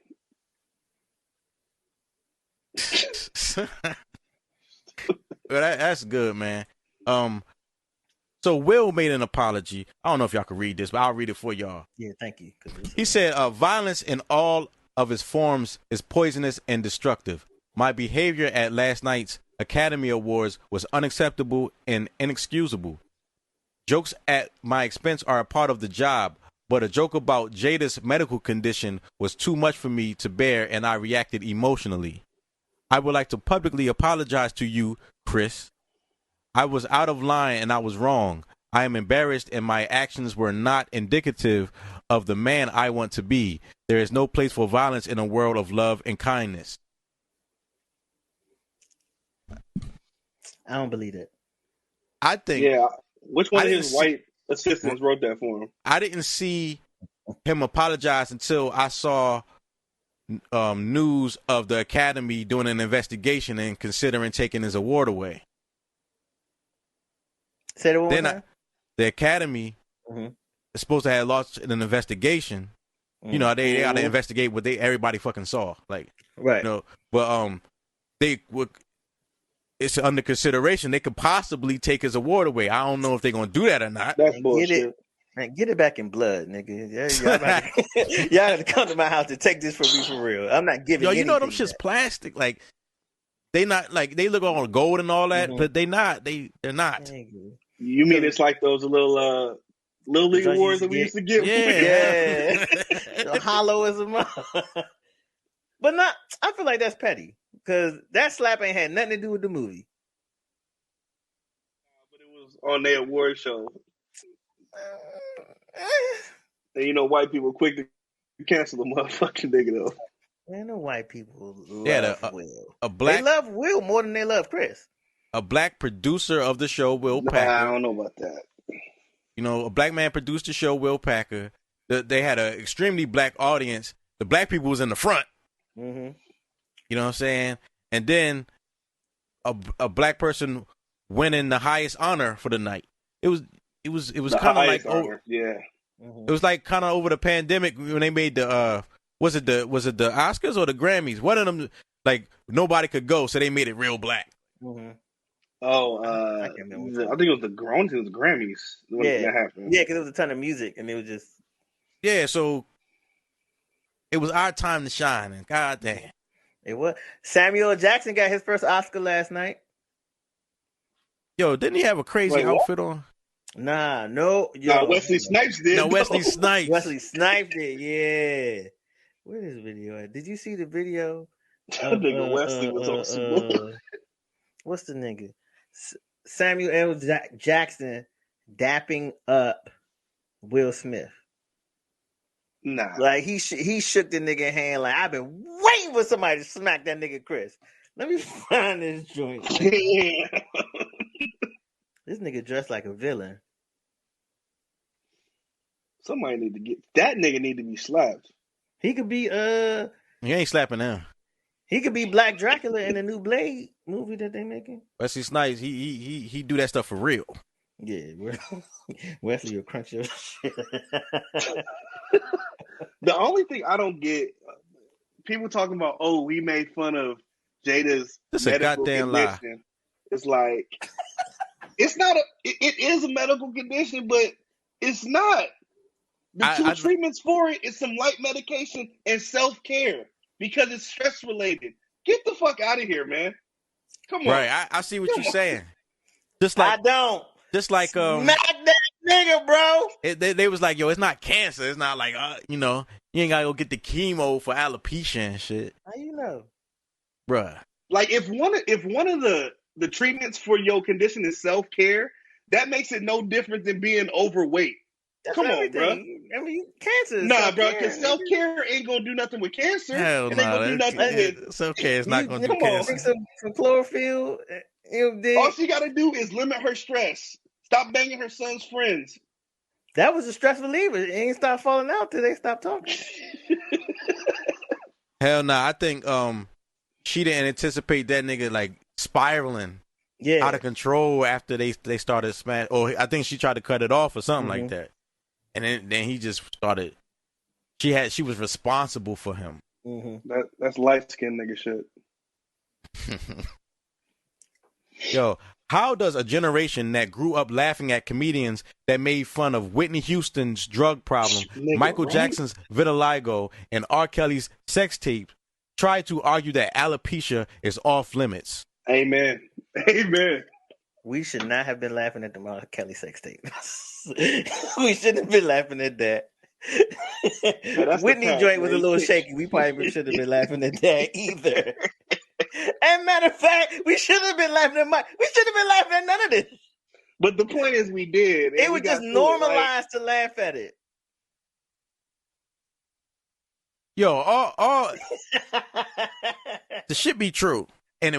Well, that's good, man. So Will made an apology. I don't know if y'all can read this, but I'll read it for y'all. Yeah, thank you. He said, violence in all of its forms is poisonous and destructive. My behavior at last night's Academy Awards was unacceptable and inexcusable. Jokes at my expense are a part of the job, but a joke about Jada's medical condition was too much for me to bear, and I reacted emotionally. I would like to publicly apologize to you, Chris. I was out of line and I was wrong. I am embarrassed and my actions were not indicative of the man I want to be. There is no place for violence in a world of love and kindness. I don't believe it. I think... Yeah. Which one of his white assistants wrote that for him? I didn't see him apologize until I saw news of the Academy doing an investigation and considering taking his award away. Say it one more time. The Academy is supposed to have launched an investigation. You know, they got to investigate what everybody fucking saw. Like, right. But it's under consideration. They could possibly take his award away. I don't know if they're gonna do that or not. That's bullshit. Get it back in blood, nigga. Y'all have to come to my house to take this from me for real. I'm not giving. You know them shit's plastic. Like they not like they look all gold and all that, but they're not. They're not. You mean it's like those little league awards that we used to get? Yeah. Hollow as a mother. But not. I feel like that's petty because that slap ain't had nothing to do with the movie. But it was on their award show. And white people quick to cancel the motherfucking nigga though. Man, the white people love Will. They love Will more than they love Chris. A black producer of the show, Will Packer. I don't know about that. A black man produced the show, Will Packer. They had an extremely black audience, the black people was in the front. Mm-hmm. You know what I'm saying? And then a black person winning the highest honor for the night. It was kind of like yeah. It was like kind of over the pandemic when they made the was it the Oscars or the Grammys? One of them, like nobody could go, so they made it real black. Mm-hmm. Oh, I I think it was the Grammys when that happened. Yeah, because it was a ton of music, and it was just so it was our time to shine, and god damn, it was. Samuel L. Jackson got his first Oscar last night. Yo, didn't he have a crazy outfit on? Nah, no. Wesley Snipes did. No, Wesley Snipes. Wesley Snipes did, yeah. Where is the video at? Did you see the video? Nigga Wesley was on some. What's the nigga? Samuel L. Jackson dapping up Will Smith. Nah. Like he shook the nigga hand like, I've been waiting for somebody to smack that nigga Chris. Let me find this joint. This nigga dressed like a villain. Somebody need to get that nigga need to be slapped. He could be He ain't slapping him. He could be Black Dracula in the new Blade movie that they making. Wesley Snipes, he do that stuff for real. Yeah, Wesley will crunch your shit. The only thing I don't get, people talking about, oh, we made fun of Jada's That's a goddamn lie. It's like, it's not it is a medical condition, but it's not. The two treatments for it is some light medication and self-care because it's stress related. Get the fuck out of here, man. Come on. Right, I see what you're saying. Just like I don't. Just like smack that nigga, bro. They was like, yo, it's not cancer. It's not like you ain't gotta go get the chemo for alopecia and shit. How you know, bruh? Like if one of the treatments for your condition is self-care, that makes it no different than being overweight. That's Come everything. on, bro. I mean, cancer. Nah, bro, because self-care ain't gonna do nothing with cancer. Hell no. Self-care is not gonna do cancer. Take some chlorophyll. All she gotta do is limit her stress. Stop banging her son's friends. That was a stress reliever. It ain't stop falling out till they stop talking. Hell nah. I think she didn't anticipate that nigga like spiraling out of control after they started smash. Or I think she tried to cut it off or something like that. And then he just started. She was responsible for him. Mm-hmm. That's light skinned nigga shit. Yo, how does a generation that grew up laughing at comedians that made fun of Whitney Houston's drug problem, Michael Jackson's vitiligo, and R. Kelly's sex tape try to argue that alopecia is off limits? Amen. Amen. We should not have been laughing at the R. Kelly sex tape. We shouldn't have been laughing at that. Whitney joint was a little shaky. We probably shouldn't have been laughing at that either. And matter of fact, we shouldn't have been laughing at Mike. We shouldn't have been laughing at none of this. But the point is, we did. It was just normalized to laugh at it. Yo, all the shit be true, and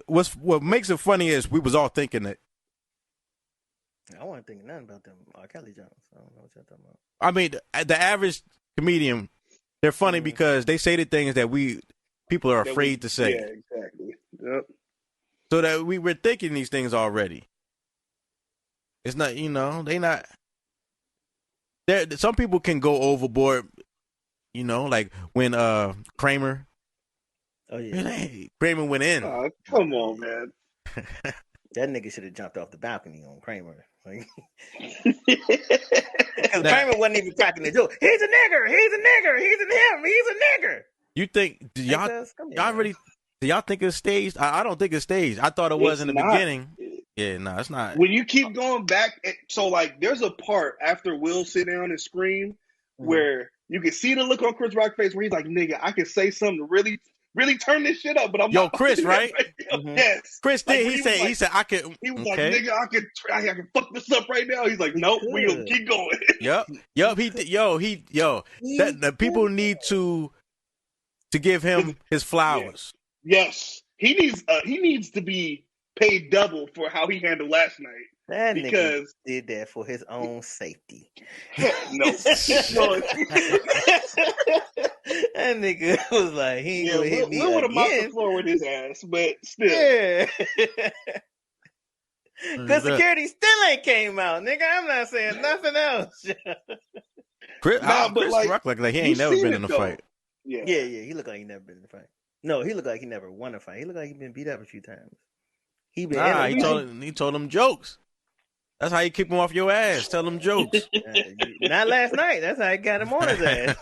what makes it funny is we was all thinking it. I wasn't thinking nothing about them R. Kelly Jones. I don't know what you're talking about. I mean, the average comedian, they're funny because they say the things that people are afraid to say. Yeah, exactly. Yep. So that we're thinking these things already. It's not, they not. Some people can go overboard, like when Kramer. Oh yeah, hey, Kramer went in. Oh, come on, man. That nigga should have jumped off the balcony on Kramer. Because Kramer wasn't even cracking the joke. He's a nigger. He's a nigger. He's a him. He's a nigger. You think do y'all think it's staged? I don't think it's staged. I thought it was in the beginning. Yeah, no, it's not. When you keep going back, so like there's a part after Will sit down and scream where you can see the look on Chris Rock's face where he's like, nigga, I can say something to really turn this shit up, but I'm not. Chris, right? Yes. Chris did. He said I could. He was like, nigga, I can fuck this up right now. He's like, nope, we gonna keep going. Yep. The people need to give him his flowers. Yes. He needs to be paid double for how he handled last night. That nigga because did that for his own safety. no, no, That nigga was like, he ain't gonna hit me Will would have mopped the again. floor with his ass, but still, Yeah. Look Cause at that. security still ain't came out, nigga. I'm not saying nothing else. Chris Rock like he you ain't never seen been it, in a though. fight. Yeah, Yeah, he look like he never been in a fight. No, he look like he never won a fight. He look like he been beat up a few times. He been Nah, in a he told him jokes. That's how you keep him off your ass. Tell him jokes. Not last night. That's how I got him on his ass.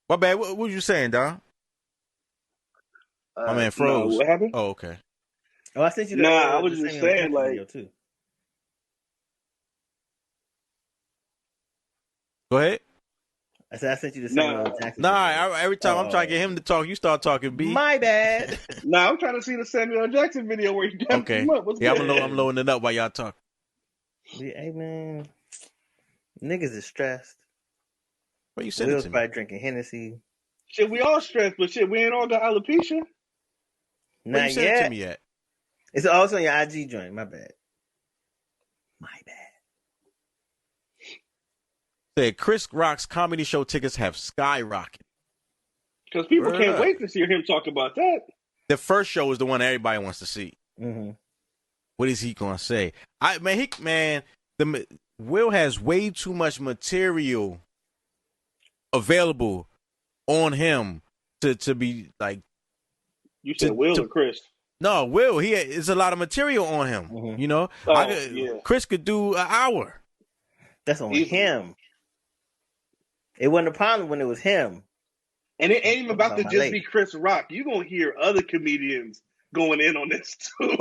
My bad. What was you saying, Don? My man No, froze. what happened? Oh, okay. Oh, I sent you the. Nah, I was the just Samuel saying, Jackson like, video too. Go ahead. I said I sent you the Samuel Jackson. Nah, every time I'm trying to get him to talk, you start talking, B. My bad. nah, I'm trying to see the Samuel Jackson video where he dapped Okay. him up. What's Yeah, good? I'm loading it up while y'all talk. Hey man, niggas is stressed. What you send it Will's to me? probably drinking Hennessy. Shit, we all stressed, but shit, we ain't all got alopecia. Where you Not send it to yet. me at? It's also on your IG joint. My bad. Said Chris Rock's comedy show tickets have skyrocketed. Because people Word can't up. wait to hear him talk about that. The first show is the one everybody wants to see. Mm-hmm. What is he gonna say? Will has way too much material available on him to be like. You said Will or Chris? No, Will. It's a lot of material on him. Mm-hmm. You know, Yeah. Chris could do an hour. That's on him. It wasn't a problem when it was him. And it ain't even about to My just lady. be Chris Rock. You gonna hear other comedians going in on this too.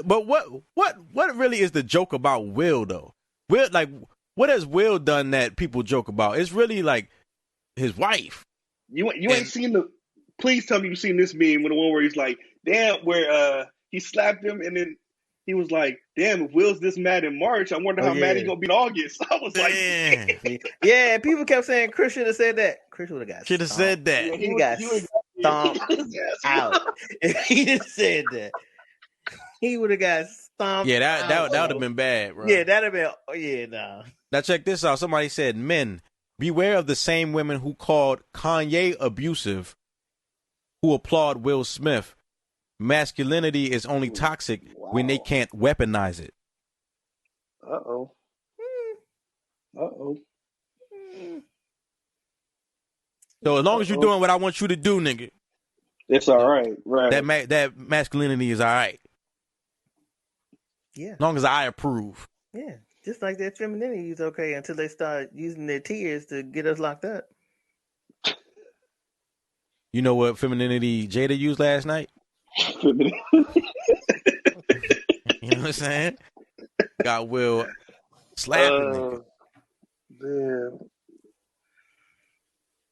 But what really is the joke about Will though? Will, like, what has Will done that people joke about? It's really like his wife. You ain't seen the. Please tell me you've seen this meme with the one where he's like, damn, where he slapped him and then he was like, damn, if Will's this mad in March, I wonder how mad he's gonna be in August. I was like, yeah, people kept saying Chris should have said that. Chris would have got Should have said that. Yeah, he got stomped out. If he just said that, he would have got stomped. Yeah, that would have been bad, bro. Yeah, that'd have been. Yeah, nah. Now check this out. Somebody said, "Men, beware of the same women who called Kanye abusive, who applaud Will Smith. Masculinity is only toxic when they can't weaponize it." Uh-oh. So as long as you're doing what I want you to do, nigga, it's all right. Right. that masculinity is all right. Yeah. As long as I approve. Yeah. Just like that femininity is okay until they start using their tears to get us locked up. You know what femininity Jada used last night? You know what I'm saying? Got Will slapping nigga. Man.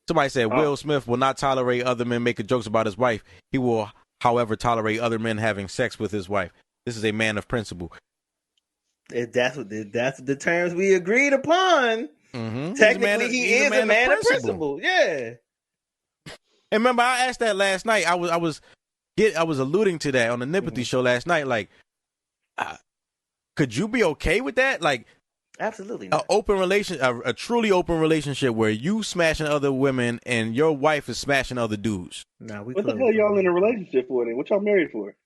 Somebody said Will Smith will not tolerate other men making jokes about his wife. He will, however, tolerate other men having sex with his wife. This is a man of principle. That's the terms we agreed upon. Mm-hmm. Technically, he is a man of principle. Yeah. And remember, I asked that last night. I was alluding to that on the Nempathy show last night. Like, could you be okay with that? Like, absolutely not. A truly open relationship where you smashing other women and your wife is smashing other dudes. Nah, what the hell y'all in a relationship for then? What y'all married for?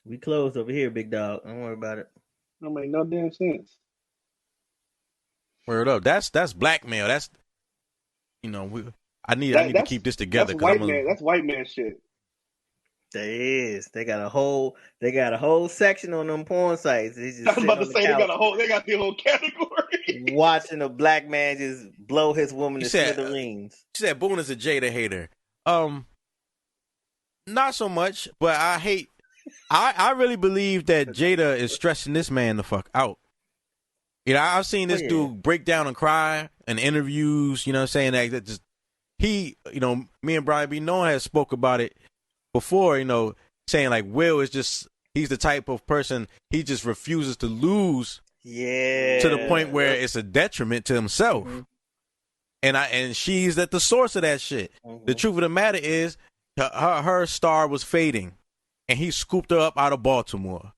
We closed over here, big dog. Don't worry about it. That make no damn sense. Word up. That's blackmail. That's, you know, I need to keep this together. That's white man shit. There is. They got a whole section on them porn sites. I was about to say they got the whole category. Watching a black man just blow his woman to smithereens. She said Boone is a Jada hater. Not so much, but I really believe that Jada is stressing this man the fuck out. You know, I've seen this dude break down and cry in interviews, you know, saying that just me and Brian B. Noah has spoke about it before, you know, saying like Will is just, he's the type of person, he just refuses to lose to the point where it's a detriment to himself. Mm-hmm. And she's at the source of that shit. Mm-hmm. The truth of the matter is her star was fading. and he scooped her up out of Baltimore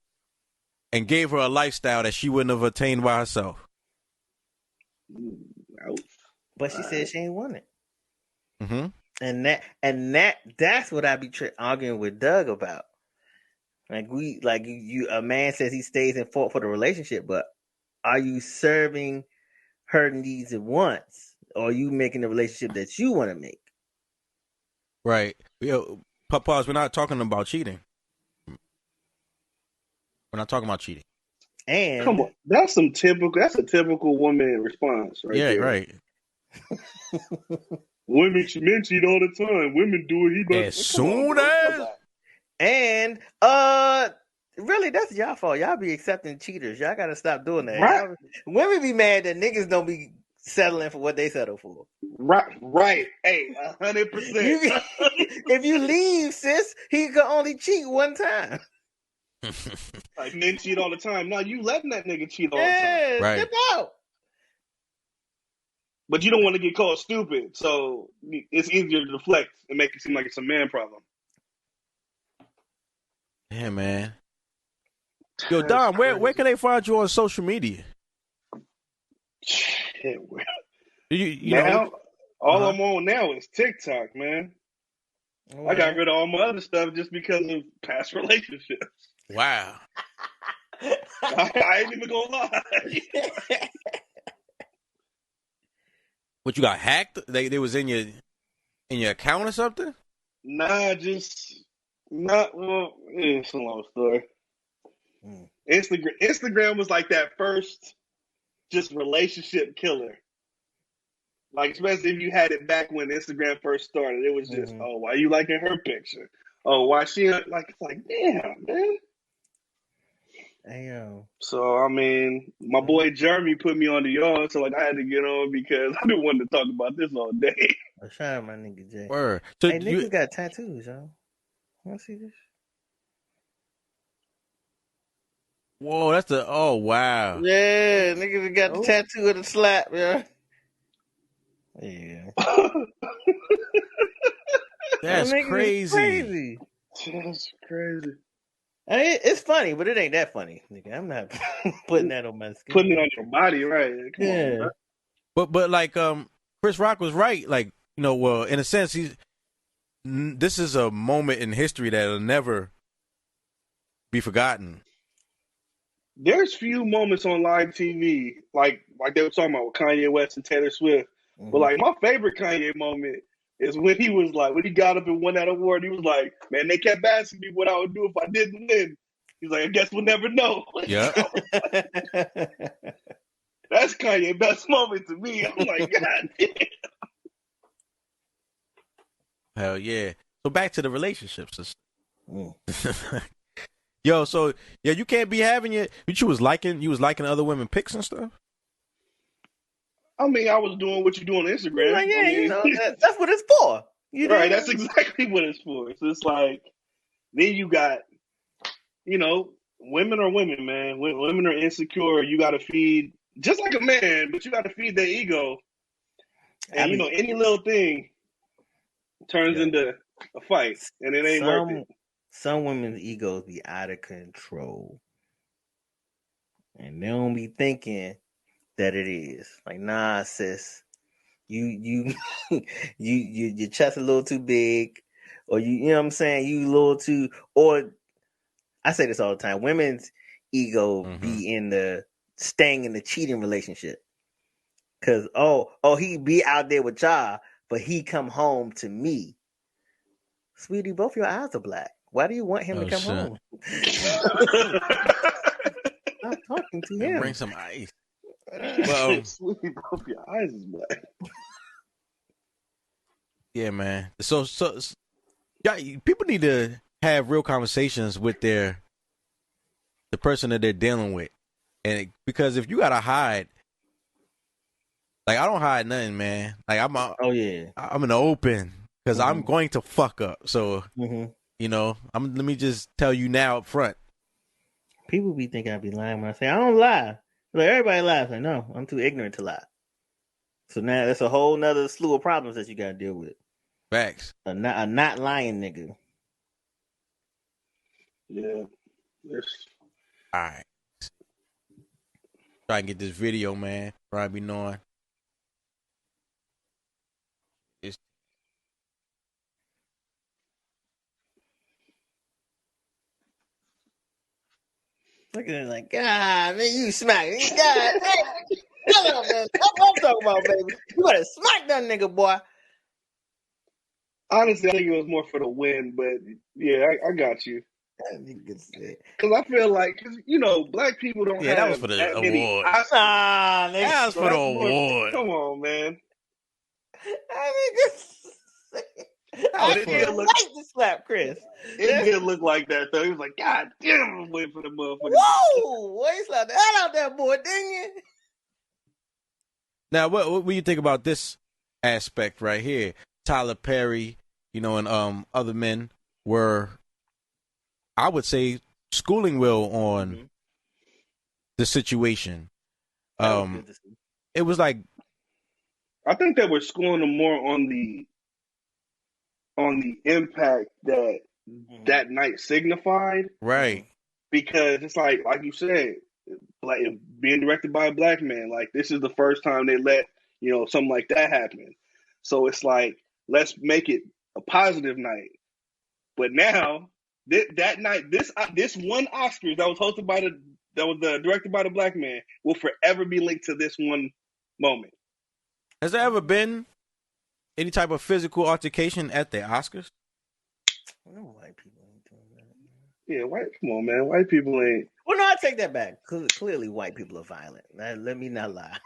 and gave her a lifestyle that she wouldn't have attained by herself. Ouch. But she said she ain't want it. Mm-hmm. That's what I be arguing with Doug about. Like you a man says he stays and fought for the relationship, but are you serving her needs at once, or are you making the relationship that you want to make? Right. Pause. We're not talking about cheating. We're not talking about cheating. And come on, that's a typical woman response, right Yeah, there. right. Men cheat all the time. Women do it. As soon as. And really, that's y'all fault. Y'all be accepting cheaters. Y'all gotta stop doing that. Right. Women be mad that niggas don't be settling for what they settle for. Right. Hey, 100%. If you leave, sis, he can only cheat one time. Like men cheat all the time. No, you letting that nigga cheat all the time. Yeah, Right. step out. But you don't want to get called stupid, so it's easier to deflect and make it seem like it's a man problem. Yeah, man. Yo, Don, where can they find you on social media? Shit, You now, know, all I'm on now is TikTok, man. Oh, I got rid of all my other stuff just because of past relationships. wow. I ain't even gonna lie. What, you got hacked? They was in your account or something? Nah, just not. Well, it's a long story. Instagram was like that first, just relationship killer. Like, especially if you had it back when Instagram first started, it was just, oh, why you liking her picture? Oh, why she like? It's like, damn, man. Damn. So I mean, my boy Jeremy put me on the yard, so like I had to get on because I didn't want to talk about this all day. Shout out my nigga Jay. Word. So hey, niggas got tattoos, y'all. Want to see this? Whoa, that's oh wow. Yeah, niggas got the tattoo of the slap, yeah. Yeah. That's crazy. That's crazy. I mean, it's funny, but it ain't that funny, nigga. I'm not putting that on my skin. Putting it on your body, right? Come on, bro. But like Chris Rock was right. Like, you know, well, in a sense, this is a moment in history that'll never be forgotten. There's few moments on live TV like they were talking about with Kanye West and Taylor Swift. But like my favorite Kanye moment is when he was like, when he got up and won that award, he was like, man, they kept asking me what I would do if I didn't win. He's like, I guess we'll never know. Yeah. That's Kanye's best moment to me. I'm like, God damn. Hell yeah. So back to the relationships. Yo, so yeah, you can't be having you was liking other women pics and stuff? I mean, I was doing what you do on Instagram. Like, yeah, I mean, you know, that's what it's for. You right, know? that's exactly what it's for. So it's like, then you got, you know, women are women, man. Women are insecure. You got to feed, just like a man, but you got to feed their ego. And, you know, any little thing turns into a fight, and it ain't worth it. Some women's egos be out of control. And they don't be thinking that it is. Like, nah, sis, you your chest a little too big, or you know what I'm saying, you a little too, or I say this all the time, women's ego be in the staying in the cheating relationship. Cause he be out there with y'all, but he come home to me. Sweetie, both your eyes are black. Why do you want him to come home? Stop talking to him. Bring some ice. Well, sweetie, both your eyes is black. Yeah, man. So yeah, people need to have real conversations with the person that they're dealing with, and because if you gotta hide, like I don't hide nothing, man. Like I'm in the open because I'm going to fuck up. So you know, let me just tell you now up front. People be thinking I be lying when I say I don't lie. Like everybody lies. Like no, I'm too ignorant to lie. So now that's a whole nother slew of problems that you gotta deal with. Facts. A not lying nigga. Yeah. Yes. All right. Try and get this video, man. Probably be knowing. It's Look at it like, God, man, you smack me. God, hey, shut up, man. That's what I'm talking about, baby. You better smack that nigga, boy. Honestly, I think it was more for the win, but yeah, I got you. That nigga said, Because I feel like, cause, black people don't yeah, that was have for the that many award. Oscars. nah, nigga. That was So for the that's more. award. Come on, man. That nigga said, That I was But it for did can't look. wait to slap Chris. It did look like that though. He was like, God damn, I'm waiting for the motherfucker. Whoa! Boy, he slapped the hell out that boy, didn't you? Now, what do you think about this aspect right here? Tyler Perry, and other men were, I would say, schooling Will on the situation. That was good to see. It was like, I think they were schooling them more on the impact that that night signified, right, because it's like you said, like being directed by a black man, like this is the first time they let something like that happen. So it's like, let's make it a positive night. But now that night, this one Oscars that was hosted by that was directed by the black man will forever be linked to this one moment. has there ever been any type of physical altercation at the Oscars? No white people ain't doing that. Yeah, come on, man. White people ain't. Well, no, I take that back. Clearly, white people are violent. Let me not lie.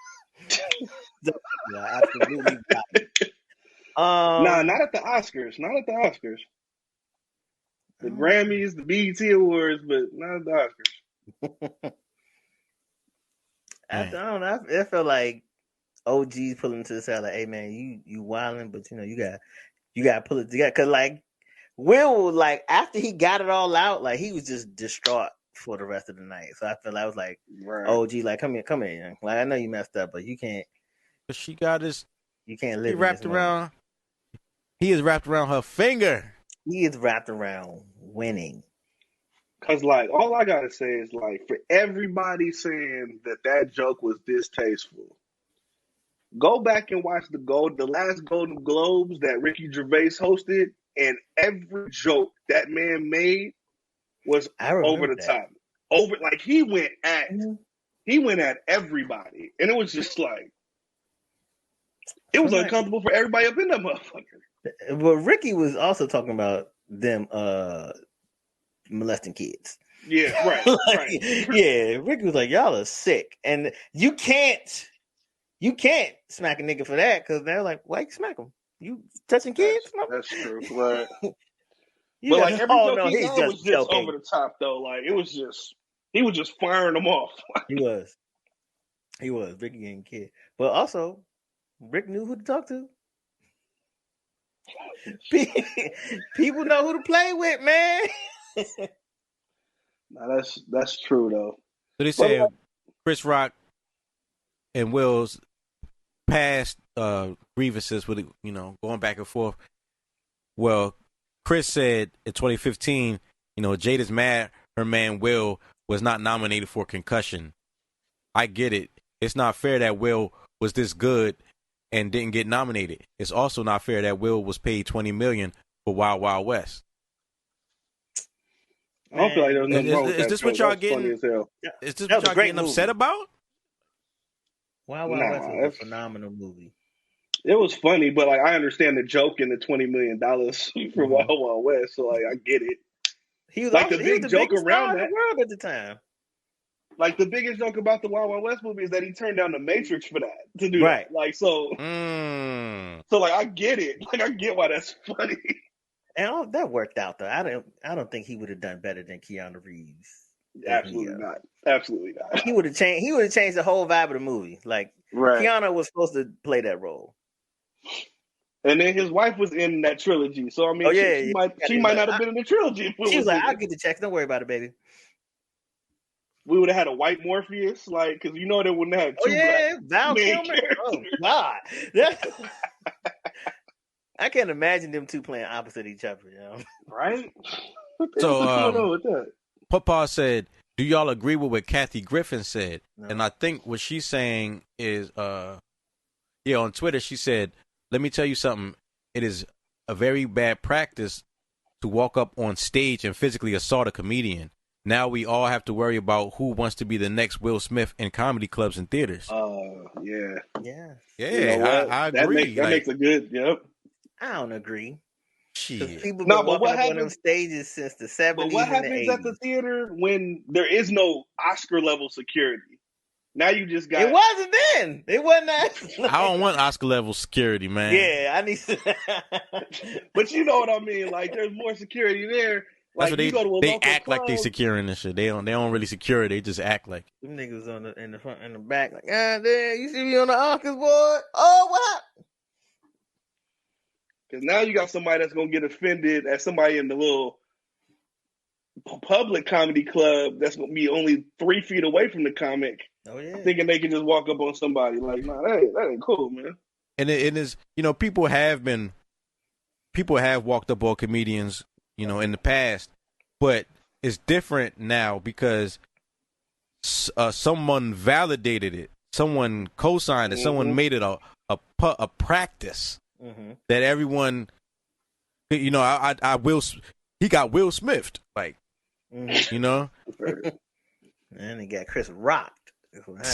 Absolutely violent. Nah, not at the Oscars. Not at the Oscars. The Grammys, the BET Awards, but not at the Oscars. I don't know. I feel like OG's pulling to the side like, hey man, you wilding, but you got to pull it together. Cause like Will, like after he got it all out, like he was just distraught for the rest of the night. So I feel like I was like, Right. OG, like come here, young. Like I know you messed up, but you can't. But she got his. You can't live. He wrapped around. He is wrapped around her finger. He is wrapped around winning. Cause like all I gotta say is like, for everybody saying that joke was distasteful, go back and watch the last Golden Globes that Ricky Gervais hosted, and every joke that man made was over the top. Like he went at everybody, and it was just like, it was uncomfortable for everybody up in that motherfucker. But Ricky was also talking about them molesting kids. Yeah, right, right. Yeah, Ricky was like, y'all are sick, and you can't smack a nigga for that, because they're like, why you smack him? You touching kids? That's true, but like every joke he had was just over the top though. Like it was just, he was just firing them off. He was Ricky getting kid, but also Rick knew who to talk to. People know who to play with, man. Nah, that's true though. So they said Chris Rock and Will's past grievances with going back and forth. Well, Chris said in 2015, Jada's mad her man Will was not nominated for concussion. I get it. It's not fair that Will was this good and didn't get nominated. It's also not fair that Will was paid $20 million for Wild Wild West. I don't feel like there's nothing wrong with that. Is this what y'all getting? Is this what y'all getting upset about? Wild Wild West was a phenomenal movie. It was funny, but like I understand the joke in the $20 million for Wild Wild West, so like I get it. He was like also, the big joke around that the world at the time. Like the biggest joke about the Wild Wild West movie is that he turned down the Matrix for that to do that. Like so like I get it. Like I get why that's funny. And that worked out though. I don't think he would have done better than Keanu Reeves. Absolutely not. Absolutely not. He would have changed the whole vibe of the movie. Like Keanu was supposed to play that role. And then his wife was in that trilogy. So I mean she might not have been in the trilogy. She was like, I'll get the checks, don't worry about it, baby. We would have had a white Morpheus, like, because they wouldn't have two Val Kilmer. Oh God. I can't imagine them two playing opposite each other, Right? So what's going on with that? Papa said, "Do y'all agree with what Kathy Griffin said?" No. And I think what she's saying is, on Twitter she said, "Let me tell you something. It is a very bad practice to walk up on stage and physically assault a comedian. Now we all have to worry about who wants to be the next Will Smith in comedy clubs and theaters." Yeah. Yeah. Yeah, You know what? I agree. That makes a good. Yep. I don't agree. Because Shit. people No, been but walking what up on them happens? stages since the 70s But what and the happens 80s. at the theater when there is no Oscar level security? Now you just got. It wasn't then. It wasn't that. I don't want Oscar level security, man. Yeah, I need to. But you know what I mean? Like, there's more security there. That's Like, what you go to a they local act like they club, securing this shit. They don't really secure it. They just act like. Them niggas in the front and the back, like, damn, you see me on the Oscars board? Oh, what? because now you got somebody that's gonna get offended at somebody in the little public comedy club that's gonna be only 3 feet away from the comic, Oh yeah. thinking they can just walk up on somebody. Like, nah, that ain't cool, man. And it is, people have walked up on comedians, in the past, but it's different now because someone validated it, someone co-signed it, someone made it a practice that everyone, he got Will Smithed, like, And they got Chris rocked. That's what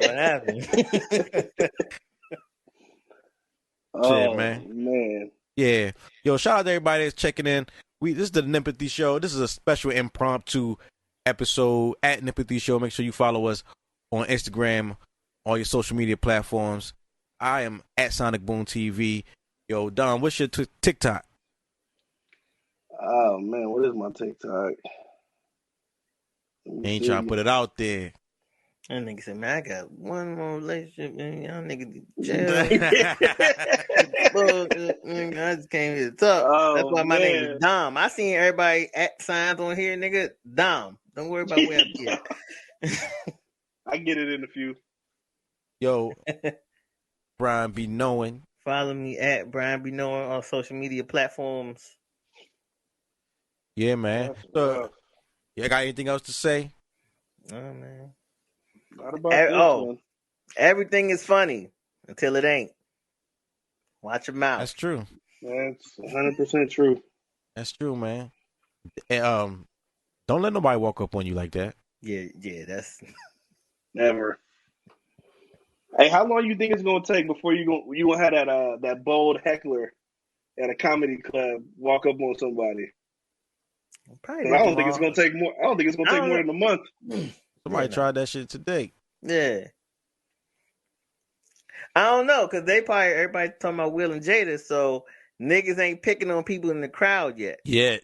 happened. Shit, man. Yeah. Yo, shout out to everybody that's checking in. This is the Nempathy Show. This is a special impromptu episode at Nempathy Show. Make sure you follow us on Instagram, all your social media platforms. I am at Sonic Boom TV. Yo, Don, what's your TikTok? Oh man, what is my TikTok? Ain't trying to put it out there. That nigga said, man, I got one more relationship, man. Y'all niggas jail. I just came here to talk. That's why my name is Dom. I seen everybody at signs on here, nigga. Dom. Don't worry about where I'm at. I get it in a few. Yo, Brian be knowing. Follow me at Brian be knowing on social media platforms. Yeah, man. So, you got anything else to say? Oh man. Not about everything is funny until it ain't. Watch your mouth. That's true. That's 100% true. That's true, man. And, don't let nobody walk up on you like that. Yeah, that's never. Hey, how long you think it's gonna take before you gonna have that bold heckler at a comedy club walk up on somebody? Probably I don't think it's gonna take more. I don't think it's gonna take more than a month. Somebody tried that shit today. Yeah. I don't know, because everybody talking about Will and Jada, so niggas ain't picking on people in the crowd yet. Yeah.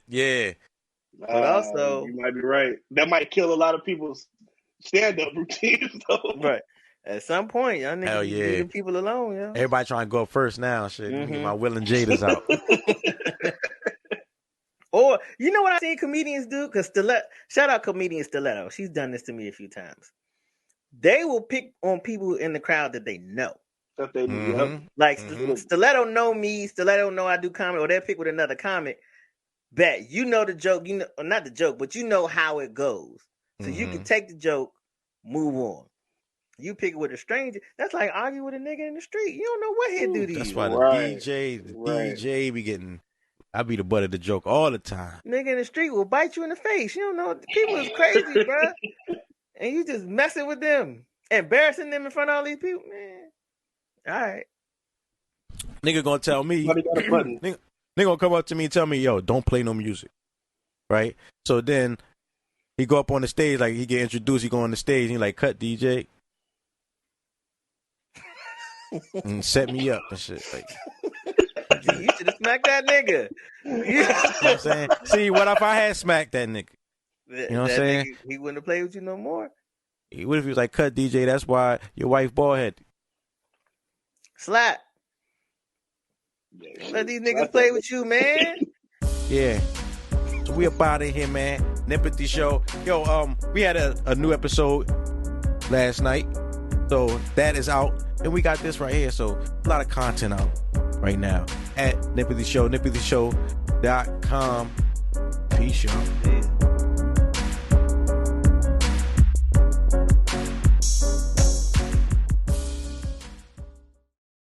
But also, you might be right. That might kill a lot of people's stand-up routines, though. Right. At some point, y'all niggas leaving people alone, yo. Everybody trying to go up first now. Shit, get my Will and Jada's out. Or, you know what I seen comedians do? Because shout out comedian Stiletto. She's done this to me a few times. They will pick on people in the crowd that they know. That they know. Like, Stiletto know me. Stiletto know I do comedy. Or they'll pick with another comic. Bet. You know the joke. You know, or not the joke, but you know how it goes. So you can take the joke, move on. You pick it with a stranger. That's like arguing with a nigga in the street. You don't know what he'll do to you. That's why the DJ be getting... I be the butt of the joke all the time. Nigga in the street will bite you in the face. You don't know. People is crazy, bro. And you just messing with them. Embarrassing them in front of all these people, man. All right. Nigga gonna tell me. Nigga gonna come up to me and tell me, yo, don't play no music. Right? So then he go up on the stage, like he get introduced, he go on the stage, and he like, cut DJ. And set me up and shit. Like, you should have smacked that nigga. You know what I'm saying? See, what if I had smacked that nigga? You know what I'm saying? Nigga, he wouldn't have played with you no more. What if he was like, cut DJ, that's why your wife bald head. Slap. Let these niggas play with you, man. Yeah. So we up out of here, man. Nempathy Show. Yo, we had a new episode last night. So that is out. And we got this right here. So a lot of content out right now at Nempathy Show, nempathy.show.com. Peace, y'all. Peace.